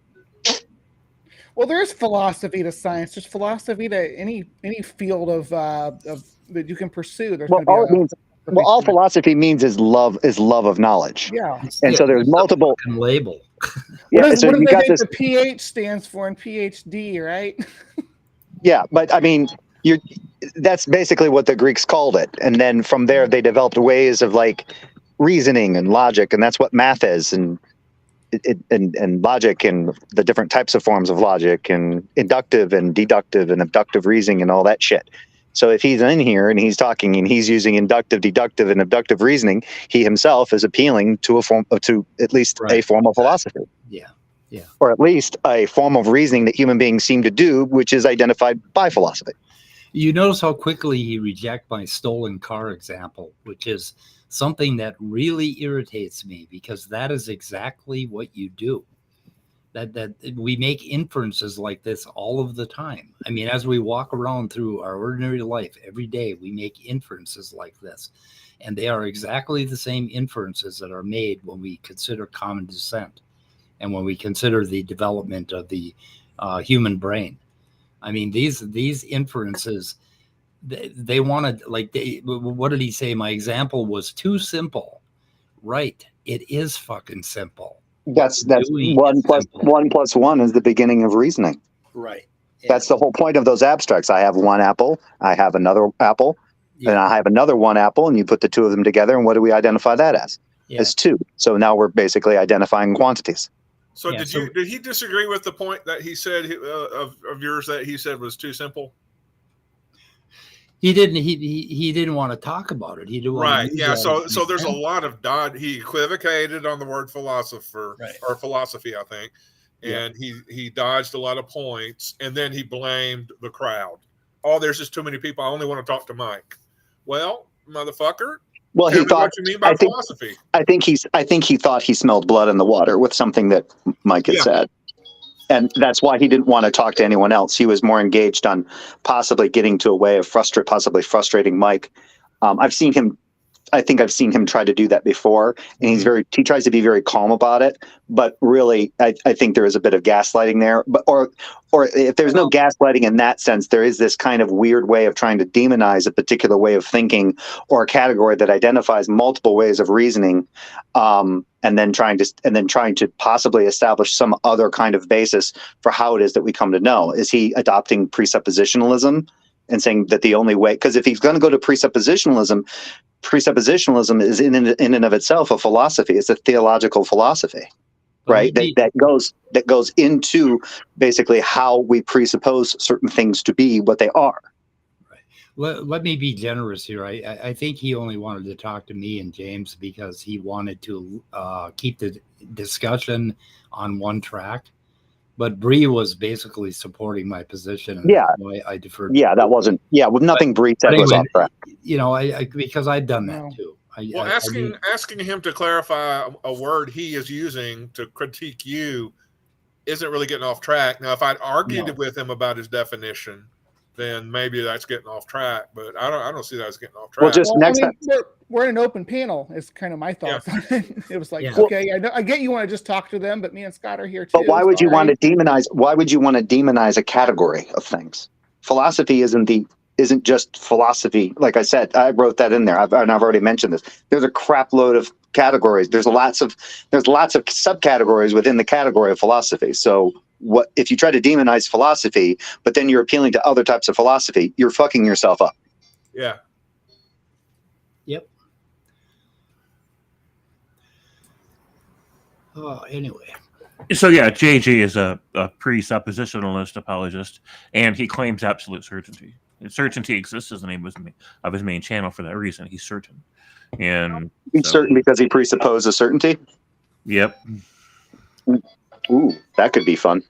Well, there's philosophy to science. There's philosophy to any field of that you can pursue. There's well, gonna be all philosophy means is love of knowledge. Yeah. And so there's multiple. fucking label. Yeah, What so do you they got think this. the PH stands for in PhD, right? Yeah, but I mean, that's basically what the Greeks called it, and then from there they developed ways of like reasoning and logic, and that's what math is, and logic and the different types of forms of logic and inductive and deductive and abductive reasoning and all that shit. So if he's in here and he's talking and he's using inductive, deductive, and abductive reasoning, he himself is appealing to at least a form of philosophy. Yeah. Yeah. Or at least a form of reasoning that human beings seem to do, which is identified by philosophy. You notice how quickly he rejects my stolen car example, which is something that really irritates me because that is exactly what you do. That we make inferences like this all of the time. I mean, as we walk around through our ordinary life every day, we make inferences like this. And they are exactly the same inferences that are made when we consider common descent and when we consider the development of the human brain. I mean, these inferences, they want to, like, what did he say? My example was too simple. Right. It is fucking simple. That's Doing one is plus simple. 1 plus 1 is the beginning of reasoning. Right. That's the whole point of those abstracts. I have one apple, I have another apple, and I have another one apple, and you put the two of them together, and what do we identify that as? Yeah. As two. So now we're basically identifying quantities. So Yeah, did he disagree with the point that he said of yours that he said was too simple? He didn't want to talk about it. He didn't want Right. to use Yeah. that So as an there's a example. lot of he equivocated on the word philosopher Right. or philosophy, I think. And he dodged a lot of points, and then he blamed the crowd. Oh, there's just too many people. I only want to talk to Mike. Well, motherfucker. Well, Tell he me thought. what you mean by philosophy. I think he thought he smelled blood in the water with something that Mike had said, and that's why he didn't want to talk to anyone else. He was more engaged on possibly getting to a way of frustrating Mike. I've seen him I think I've seen him try to do that before, and he tries to be very calm about it. But really, I think there is a bit of gaslighting there. But or if there's no gaslighting in that sense, there is this kind of weird way of trying to demonize a particular way of thinking or a category that identifies multiple ways of reasoning, and then trying to possibly establish some other kind of basis for how it is that we come to know. Is he adopting presuppositionalism and saying that the only way? Because if he's going to go to presuppositionalism is in and of itself a philosophy. It's a theological philosophy, right? That goes into basically how we presuppose certain things to be what they are. Let me be generous here. I think he only wanted to talk to me and James because he wanted to keep the discussion on one track. But Bree was basically supporting my position. And Yeah. that's why I deferred. Yeah, that wasn't. Yeah, with nothing Bree said was off track. You know, because I've done that too. Asking him to clarify a word he is using to critique you isn't really getting off track. Now, if I'd argued with him about his definition, then maybe that's getting off track. But I don't see that as getting off track. Well, just next time. We're in an open panel. Is kind of my thoughts on it. It was like, okay, I get you want to just talk to them, but me and Scott are here too. But why would you want to demonize? Why would you want to demonize a category of things? Philosophy isn't just philosophy. Like I said, I wrote that in there, and I've already mentioned this. There's a crap load of categories. There's lots of subcategories within the category of philosophy. So what if you try to demonize philosophy, but then you're appealing to other types of philosophy? You're fucking yourself up. Yeah. Yep. Anyway. So yeah, JG is a presuppositionalist apologist, and he claims absolute certainty. Certainty exists as the name of his main channel for that reason. He's certain, and he's certain because he presupposes certainty. Yep. Ooh, that could be fun.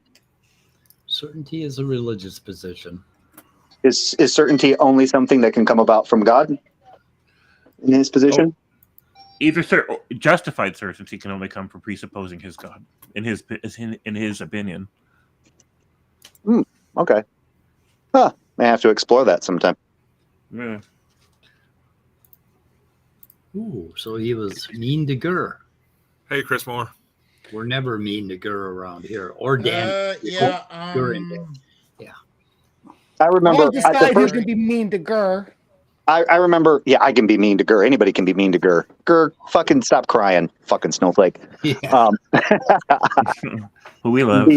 Certainty is a religious position. Is certainty only something that can come about from God in his position? Either justified certainty can only come from presupposing his God, in his opinion. Okay. Huh. May have to explore that sometime. Yeah. Ooh, so he was mean to Gurr. Hey, Chris Moore. We're never mean to Gurr around here, or Dan. Yeah. I remember. Decide who's going to be mean to Gurr. I remember. Yeah, I can be mean to Gurr. Anybody can be mean to Gurr. Gurr, fucking stop crying, fucking snowflake. Yeah. Who we love.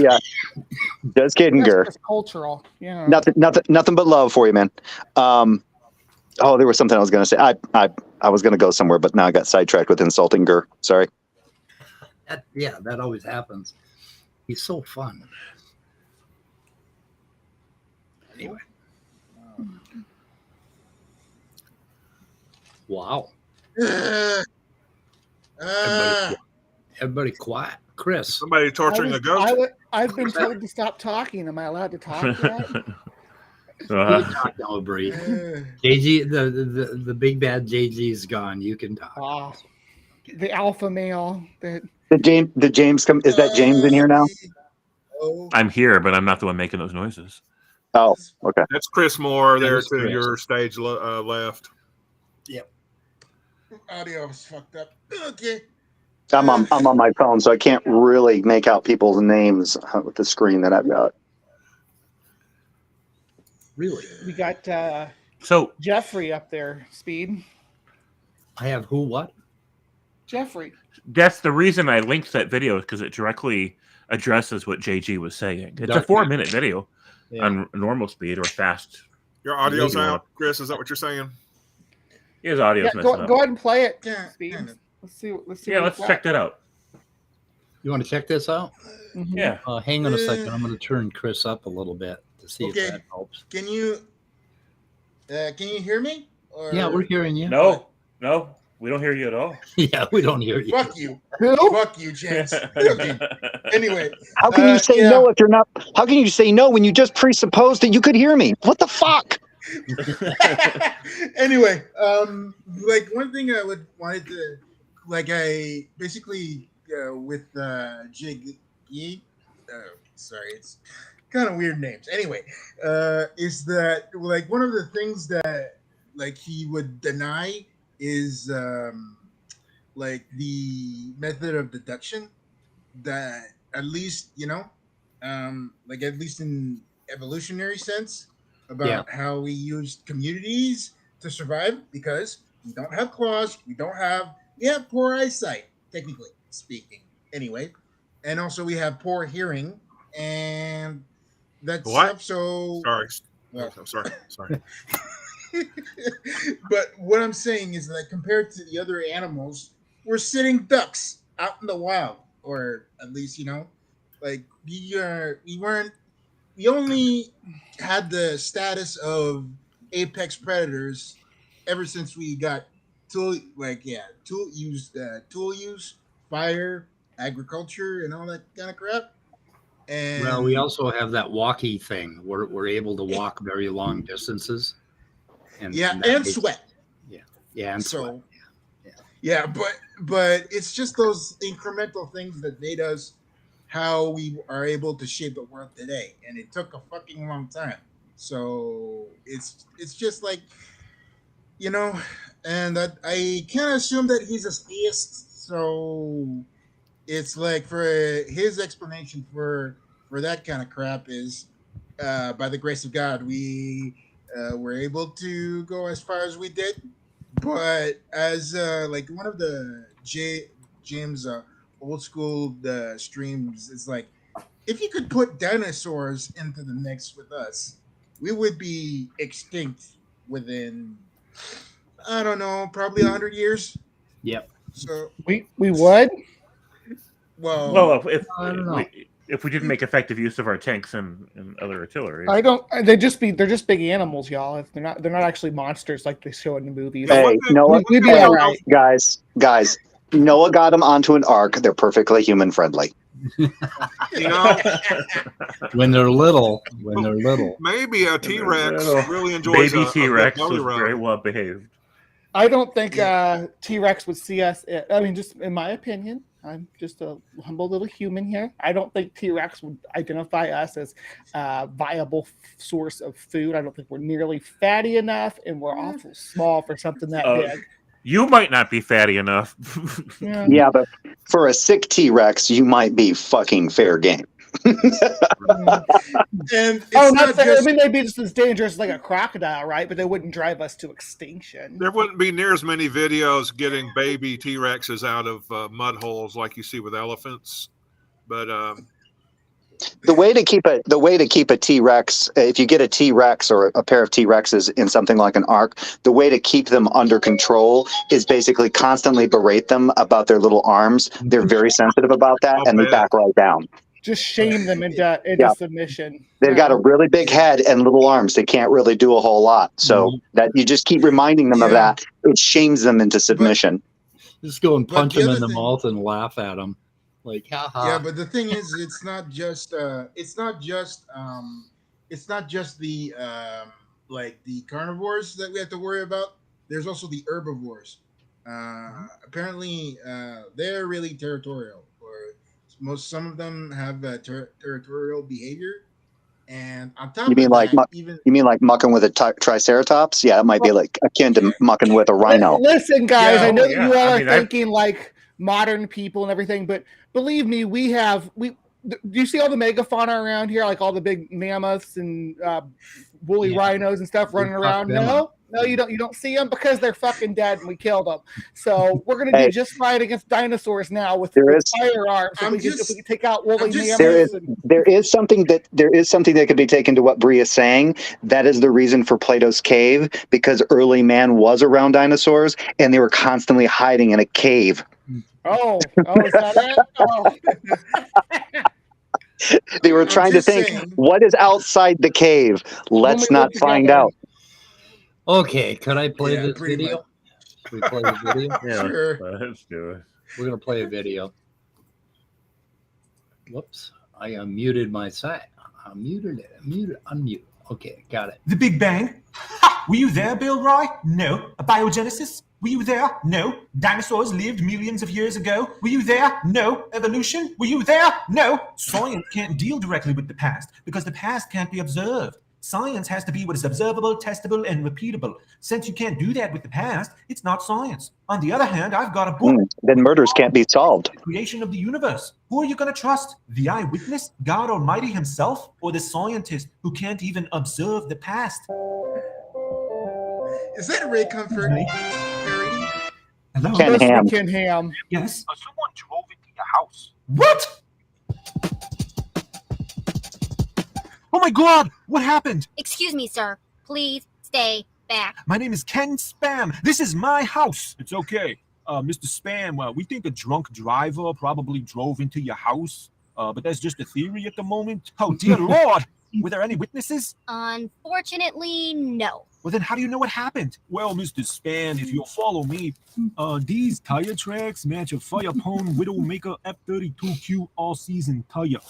Just kidding, Gurr. It's cultural. Yeah. Nothing but love for you, man. There was something I was going to say. I was going to go somewhere, but now I got sidetracked with insulting Gurr. Sorry. That always happens. He's so fun. Anyway. Wow. Everybody quiet. Chris. Somebody torturing a ghost. I've been told to stop talking. Am I allowed to talk yet? Talk now, Bree. JG, the big bad JG's gone. You can talk. The alpha male. Did James come? Is that James in here now? I'm here, but I'm not the one making those noises. Oh, okay. That's Chris Moore there to your stage left. Yep. Audio was fucked up. Okay. I'm on my phone, so I can't really make out people's names with the screen that I've got. Really? We got so Jeffrey up there. Speed. I have who? What? Jeffrey. That's the reason I linked that video, because it directly addresses what JG was saying. It's a 4-minute video on normal speed or fast. Your audio's out, Chris. Is that what you're saying? His audio's messing up. Go ahead and play it. Yeah, Speed. Let's see. Yeah, let's check that out. You want to check this out? Mm-hmm. Yeah. Hang on a second. I'm going to turn Chris up a little bit to see if that helps. Can you hear me? Or... Yeah, we're hearing you. No, we don't hear you at all. Yeah, we don't hear you. Fuck you. Who? Fuck you, Chance. Okay. Anyway. How can you say no if you're not? How can you say no when you just presupposed that you could hear me? What the fuck? Anyway, like one thing I wanted to, like, I basically with Jiggy, sorry, it's kind of weird names. Anyway, is that like one of the things that like he would deny is like the method of deduction that at least like at least in evolutionary sense about how we use communities to survive, because we don't have claws, we have poor eyesight, technically speaking, anyway, and also we have poor hearing and that stuff. So Sorry. well, I'm sorry. but what I'm saying is that compared to the other animals, we're sitting ducks out in the wild, or at least like we only had the status of apex predators ever since we got tool use, fire, agriculture, and all that kind of crap. And Well, we also have that walkie thing. We're able to walk very long distances. And sweat. Yeah, and so, sweat. Yeah, but it's just those incremental things that made us how we are able to shape the world today, and it took a fucking long time. So it's just like, and that I can't assume that he's a theist. So it's like for his explanation for that kind of crap is by the grace of God we were able to go as far as we did. But as like one of the James old school streams is like, if you could put dinosaurs into the mix with us, we would be extinct within, I don't know, probably 100 years. Yep. So we would. Well, if we didn't make effective use of our tanks and other artillery. They're just big animals, y'all. They're not actually monsters like they show in the movies. Hey, Noah, we'd be all right. Guys, Noah got them onto an ark. They're perfectly human friendly. When they're little. Maybe a T-Rex really enjoys baby T-Rex belly was rub. very well behaved. I don't think T-Rex would see us. I mean, just in my opinion, I'm just a humble little human here. I don't think T-Rex would identify us as a viable source of food. I don't think we're nearly fatty enough, and we're awful small for something that big. You might not be fatty enough. Yeah, but for a sick T-Rex, you might be fucking fair game. And it's not fair. I mean, they'd be just as dangerous like a crocodile, right? But they wouldn't drive us to extinction. There wouldn't be near as many videos getting baby T-Rexes out of mud holes like you see with elephants. But the way to keep a T-Rex, if you get a T-Rex or a pair of T-Rexes in something like an ark, the way to keep them under control is basically constantly berate them about their little arms. They're very sensitive about that, and they back right down. Just shame them into submission. They've got a really big head and little arms. They can't really do a whole lot. So that you just keep reminding them of that. It shames them into submission. Just go and punch them in the mouth and laugh at them. Like, haha. Yeah, but the thing is, it's not just the like the carnivores that we have to worry about. There's also the herbivores. Apparently, they're really territorial. Some of them have territorial behavior, and on top you mean like mucking with a triceratops? Yeah, it might be like akin to mucking with a rhino. Listen, guys, I know you all are thinking like modern people and everything, but believe me, do you see all the megafauna around here, like all the big mammoths and woolly rhinoes and stuff running around? No, you don't see them because they're fucking dead and we killed them. So we're gonna do just fine against dinosaurs now with firearms. If we can take out woolly mammoths. There is something that could be taken to what Bree is saying. That is the reason for Plato's cave, because early man was around dinosaurs and they were constantly hiding in a cave. Oh, is that it? Oh. They were trying to think, what is outside the cave? Let's not find out. Okay, could I play this video? Should we play the video? Yeah, sure. Let's do it. We're going to play a video. Whoops. I unmuted my site. Unmute. Okay, got it. The Big Bang? Were you there, Bill Roy? No. Abiogenesis? Were you there? No. Dinosaurs lived millions of years ago? Were you there? No. Evolution? Were you there? No. Science can't deal directly with the past because the past can't be observed. Science has to be what is observable, testable, and repeatable. Since you can't do that with the past, it's not science. On the other hand, I've got a book. Then murders can't be solved. The creation of the universe. Who are you going to trust? The eyewitness, God Almighty himself, or the scientist who can't even observe the past? Is that Ray Comfort? Hello? Ken Listen Ham. to Ken Ham. Yes? Someone drove into your house. What? Oh my God! What happened? Excuse me, sir. Please stay back. My name is Ken Spam. This is my house. It's okay. Mr. Spam, we think a drunk driver probably drove into your house, but that's just a theory at the moment. Oh, dear Lord! Were there any witnesses? Unfortunately, no. Well, then how do you know what happened? Well, Mr. Spam, if you'll follow me, these tire tracks match a Firepone Widowmaker F32Q all-season tire.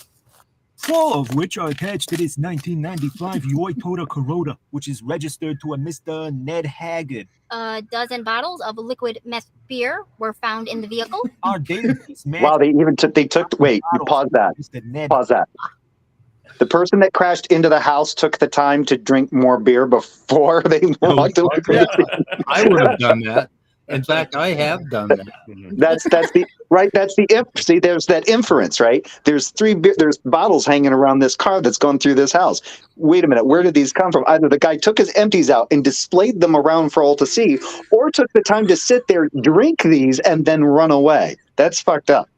4 of which are attached to this 1995 Toyota Corolla, which is registered to a Mr. Ned Haggard. A dozen bottles of liquid meth beer were found in the vehicle. Our database match. Wow, they took, wait, you pause that. Mr. Ned. Pause that. The person that crashed into the house took the time to drink more beer before they walked away. I would have done that. In fact, I have done that. That's the see, there's that inference, right? There's there's bottles hanging around this car that's gone through this house. Wait a minute, where did these come from? Either the guy took his empties out and displayed them around for all to see, or took the time to sit there, drink these, and then run away. That's fucked up.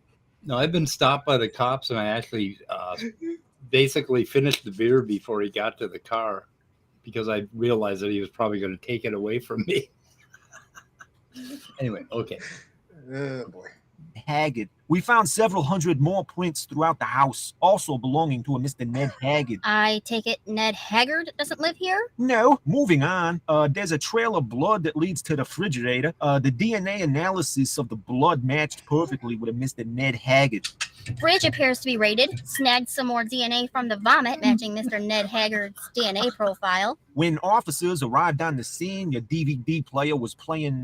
No, I've been stopped by the cops, and I actually basically finished the beer before he got to the car because I realized that he was probably going to take it away from me. Anyway, okay. Oh boy. Haggard. We found several hundred more prints throughout the house, also belonging to a Mr. Ned Haggard. I take it Ned Haggard doesn't live here? No. Moving on. There's a trail of blood that leads to the refrigerator. The DNA analysis of the blood matched perfectly with a Mr. Ned Haggard. Fridge appears to be raided. Snagged some more DNA from the vomit, matching Mr. Ned Haggard's DNA profile. When officers arrived on the scene, your DVD player was playing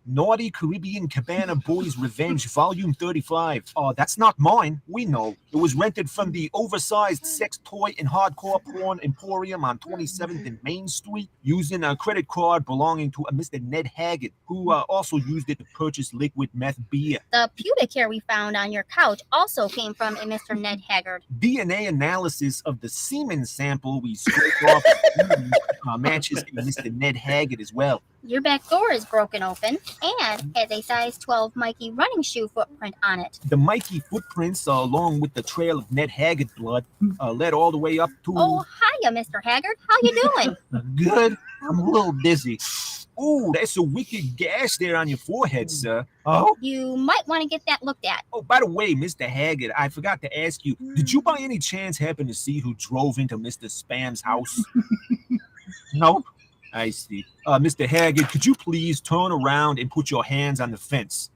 Naughty Caribbean Cabana Boys Revenge Volume 35. That's not mine. We know. It was rented from the oversized sex toy and hardcore porn emporium on 27th and Main Street using a credit card belonging to a Mr. Ned Haggard, who also used it to purchase liquid meth beer. The pubic hair we found on your couch also came from a Mr. Ned Haggard. DNA analysis of the semen sample we scraped off matches Mr. Ned Haggard as well. Your back door is broken open and has a size 12 Mikey running shoe footprint on it. The Mikey footprints, along with the trail of Ned Haggard blood, led all the way up to... Oh, hiya, Mr. Haggard. How you doing? Good. I'm a little dizzy. Ooh, that's a wicked gash there on your forehead, sir. Oh? You might want to get that looked at. Oh, by the way, Mr. Haggard, I forgot to ask you, did you by any chance happen to see who drove into Mr. Spam's house? No? I see. Mr. Haggard, could you please turn around and put your hands on the fence?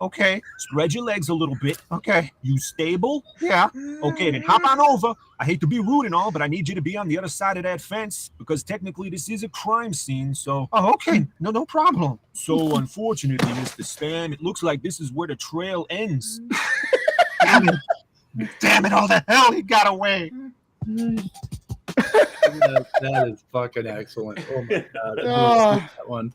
Okay. Spread your legs a little bit. Okay. You stable? Yeah. Okay, then hop on over. I hate to be rude and all, but I need you to be on the other side of that fence because technically this is a crime scene, so... Oh, okay. No problem. So, unfortunately, Mr. Spam, it looks like this is where the trail ends. Damn it, all the hell, he got away. That is fucking excellent. Oh my god. That one.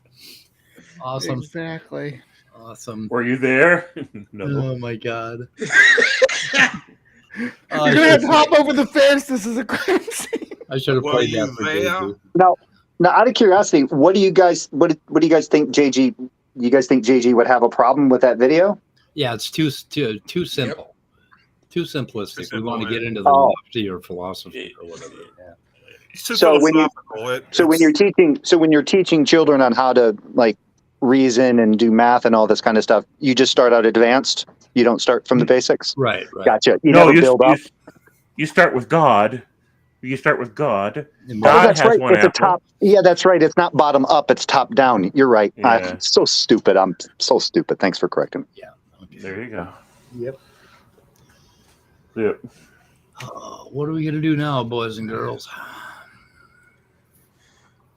Awesome. Exactly. Awesome. Were you there? No. Oh my god. You're gonna have to hop over the fence. This is a crime scene. I should have played that for JG. Now, out of curiosity, what do you guys think JG? You guys think JG would have a problem with that video? Yeah, it's too simple. Yep. Too simplistic. We want to get into the lofty or philosophy or whatever. Yeah. So when you're teaching children on how to like reason and do math and all this kind of stuff, you just start out advanced. You don't start from the basics. Right. Gotcha. You build up. You start with God. You start with God. That's right. It's a top. Yeah, that's right. It's not bottom up. It's top down. You're right. Yeah. I'm so stupid. I'm so stupid. Thanks for correcting me. Yeah. Okay. There you go. Yep. Yep. What are we gonna do now, boys and girls?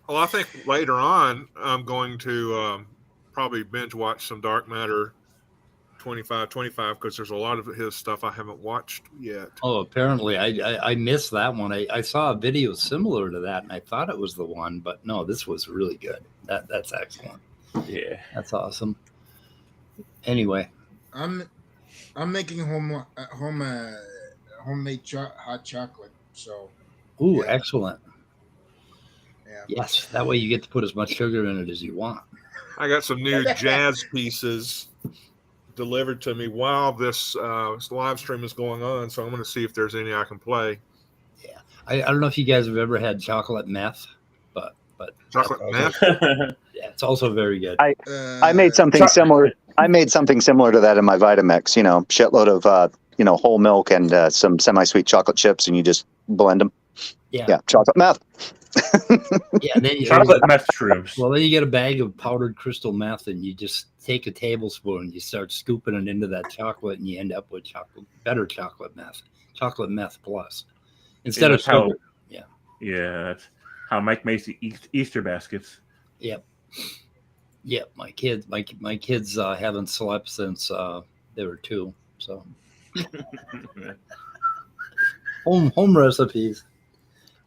Well, I think later on I'm going to probably binge watch some Dark Matter 25/25 because there's a lot of his stuff I haven't watched yet. Oh, apparently I missed that one. I saw a video similar to that, and I thought it was the one, but no, this was really good. That's excellent. Yeah, that's awesome. Anyway, I'm making homemade hot chocolate. So. Ooh, excellent. Yeah. Yes, that way you get to put as much sugar in it as you want. I got some new jazz pieces delivered to me while this live stream is going on, so I'm going to see if there's any I can play. Yeah, I don't know if you guys have ever had chocolate meth, but chocolate meth. Yeah, it's also very good. I made something similar. I made something similar to that in my Vitamix. You know, shitload of whole milk and some semi-sweet chocolate chips, and you just blend them. Yeah, chocolate meth. Yeah, then chocolate meth shrooms. Well, then you get a bag of powdered crystal meth, and you just take a tablespoon, you start scooping it into that chocolate, and you end up with better chocolate meth plus, instead of sugar. Yeah, that's how Mike makes the Easter baskets. Yep. My kids haven't slept since they were 2. So home recipes.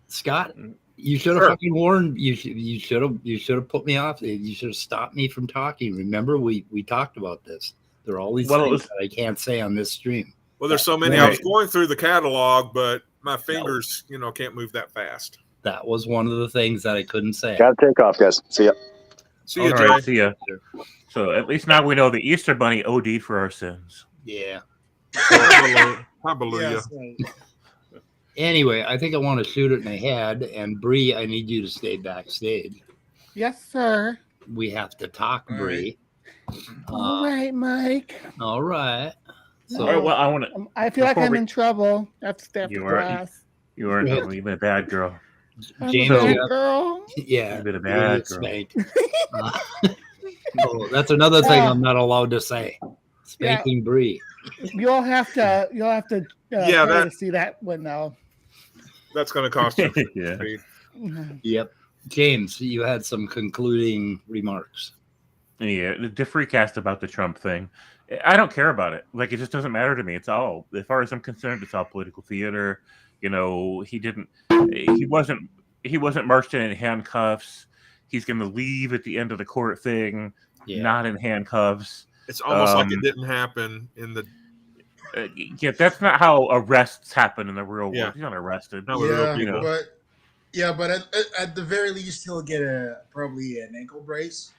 Scott, you should have fucking warned. You should have put me off. You should have stopped me from talking. Remember, we talked about this. There are all these things that I can't say on this stream. Well, there's so many. I was going through the catalog, but my fingers, can't move that fast. That was one of the things that I couldn't say. Gotta take off, guys. See ya. See you, All right, see ya. So at least now we know the Easter Bunny OD'd for our sins. Yeah. Hallelujah. Anyway, I think I want to shoot it in the head. And Bree, I need you to stay backstage. Yes, sir. We have to talk, Bree. All right, Mike. All right. So, all right, well, I want to. I feel like I'm in trouble. That's the class. You are in trouble. You've been a bad girl. James, I'm a bad girl. Yeah, you've been a bad girl. That's another thing I'm not allowed to say. Spanking Bree. You'll have to pay to see that one though. That's going to cost you. Yeah. Yep. James, you had some concluding remarks. Yeah, the free cast about the Trump thing. I don't care about it. Like, it just doesn't matter to me. It's all, as far as I'm concerned, it's all political theater. He wasn't marched in handcuffs. He's going to leave at the end of the court thing, not in handcuffs. It's almost like it didn't happen in the. That's not how arrests happen in the real world. Yeah. He's not arrested. No, but at the very least, he'll get probably an ankle brace,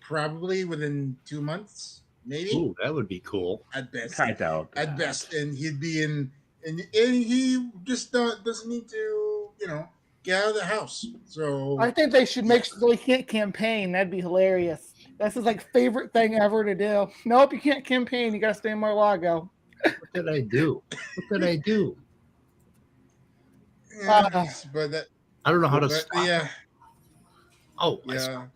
probably within 2 months, maybe. Ooh, that would be cool. At best, I doubt that. At best, and he'd be in, and he just doesn't need to, get out of the house. So I think they should make so he can't campaign. That'd be hilarious. That's his favorite thing ever to do. Nope, you can't campaign. You got to stay in Mar-a-Lago. What did I do? Yeah, but that, I don't know how to stop. Yeah. Oh, yeah.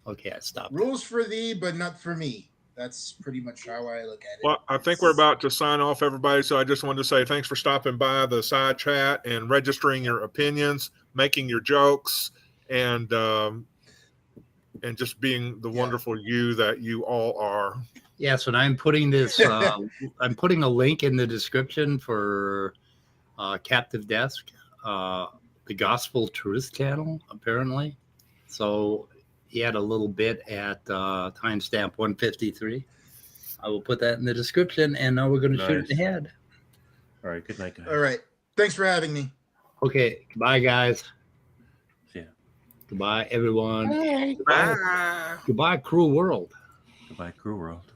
Okay, I stopped. Rules for thee, but not for me. That's pretty much how I look at it. Well, I think we're about to sign off, everybody. So I just wanted to say thanks for stopping by the side chat and registering your opinions, making your jokes, and just being the wonderful you that you all are. Yes, and I'm putting this. I'm putting a link in the description for Captive Desk, the Gospel Truth channel, apparently. So he had a little bit at timestamp 153. I will put that in the description, and now we're going to shoot it ahead. All right, good night, guys. All right, thanks for having me. Okay, goodbye, guys. See ya. Goodbye, everyone. Bye. Bye. Goodbye, cruel world. Goodbye, cruel world.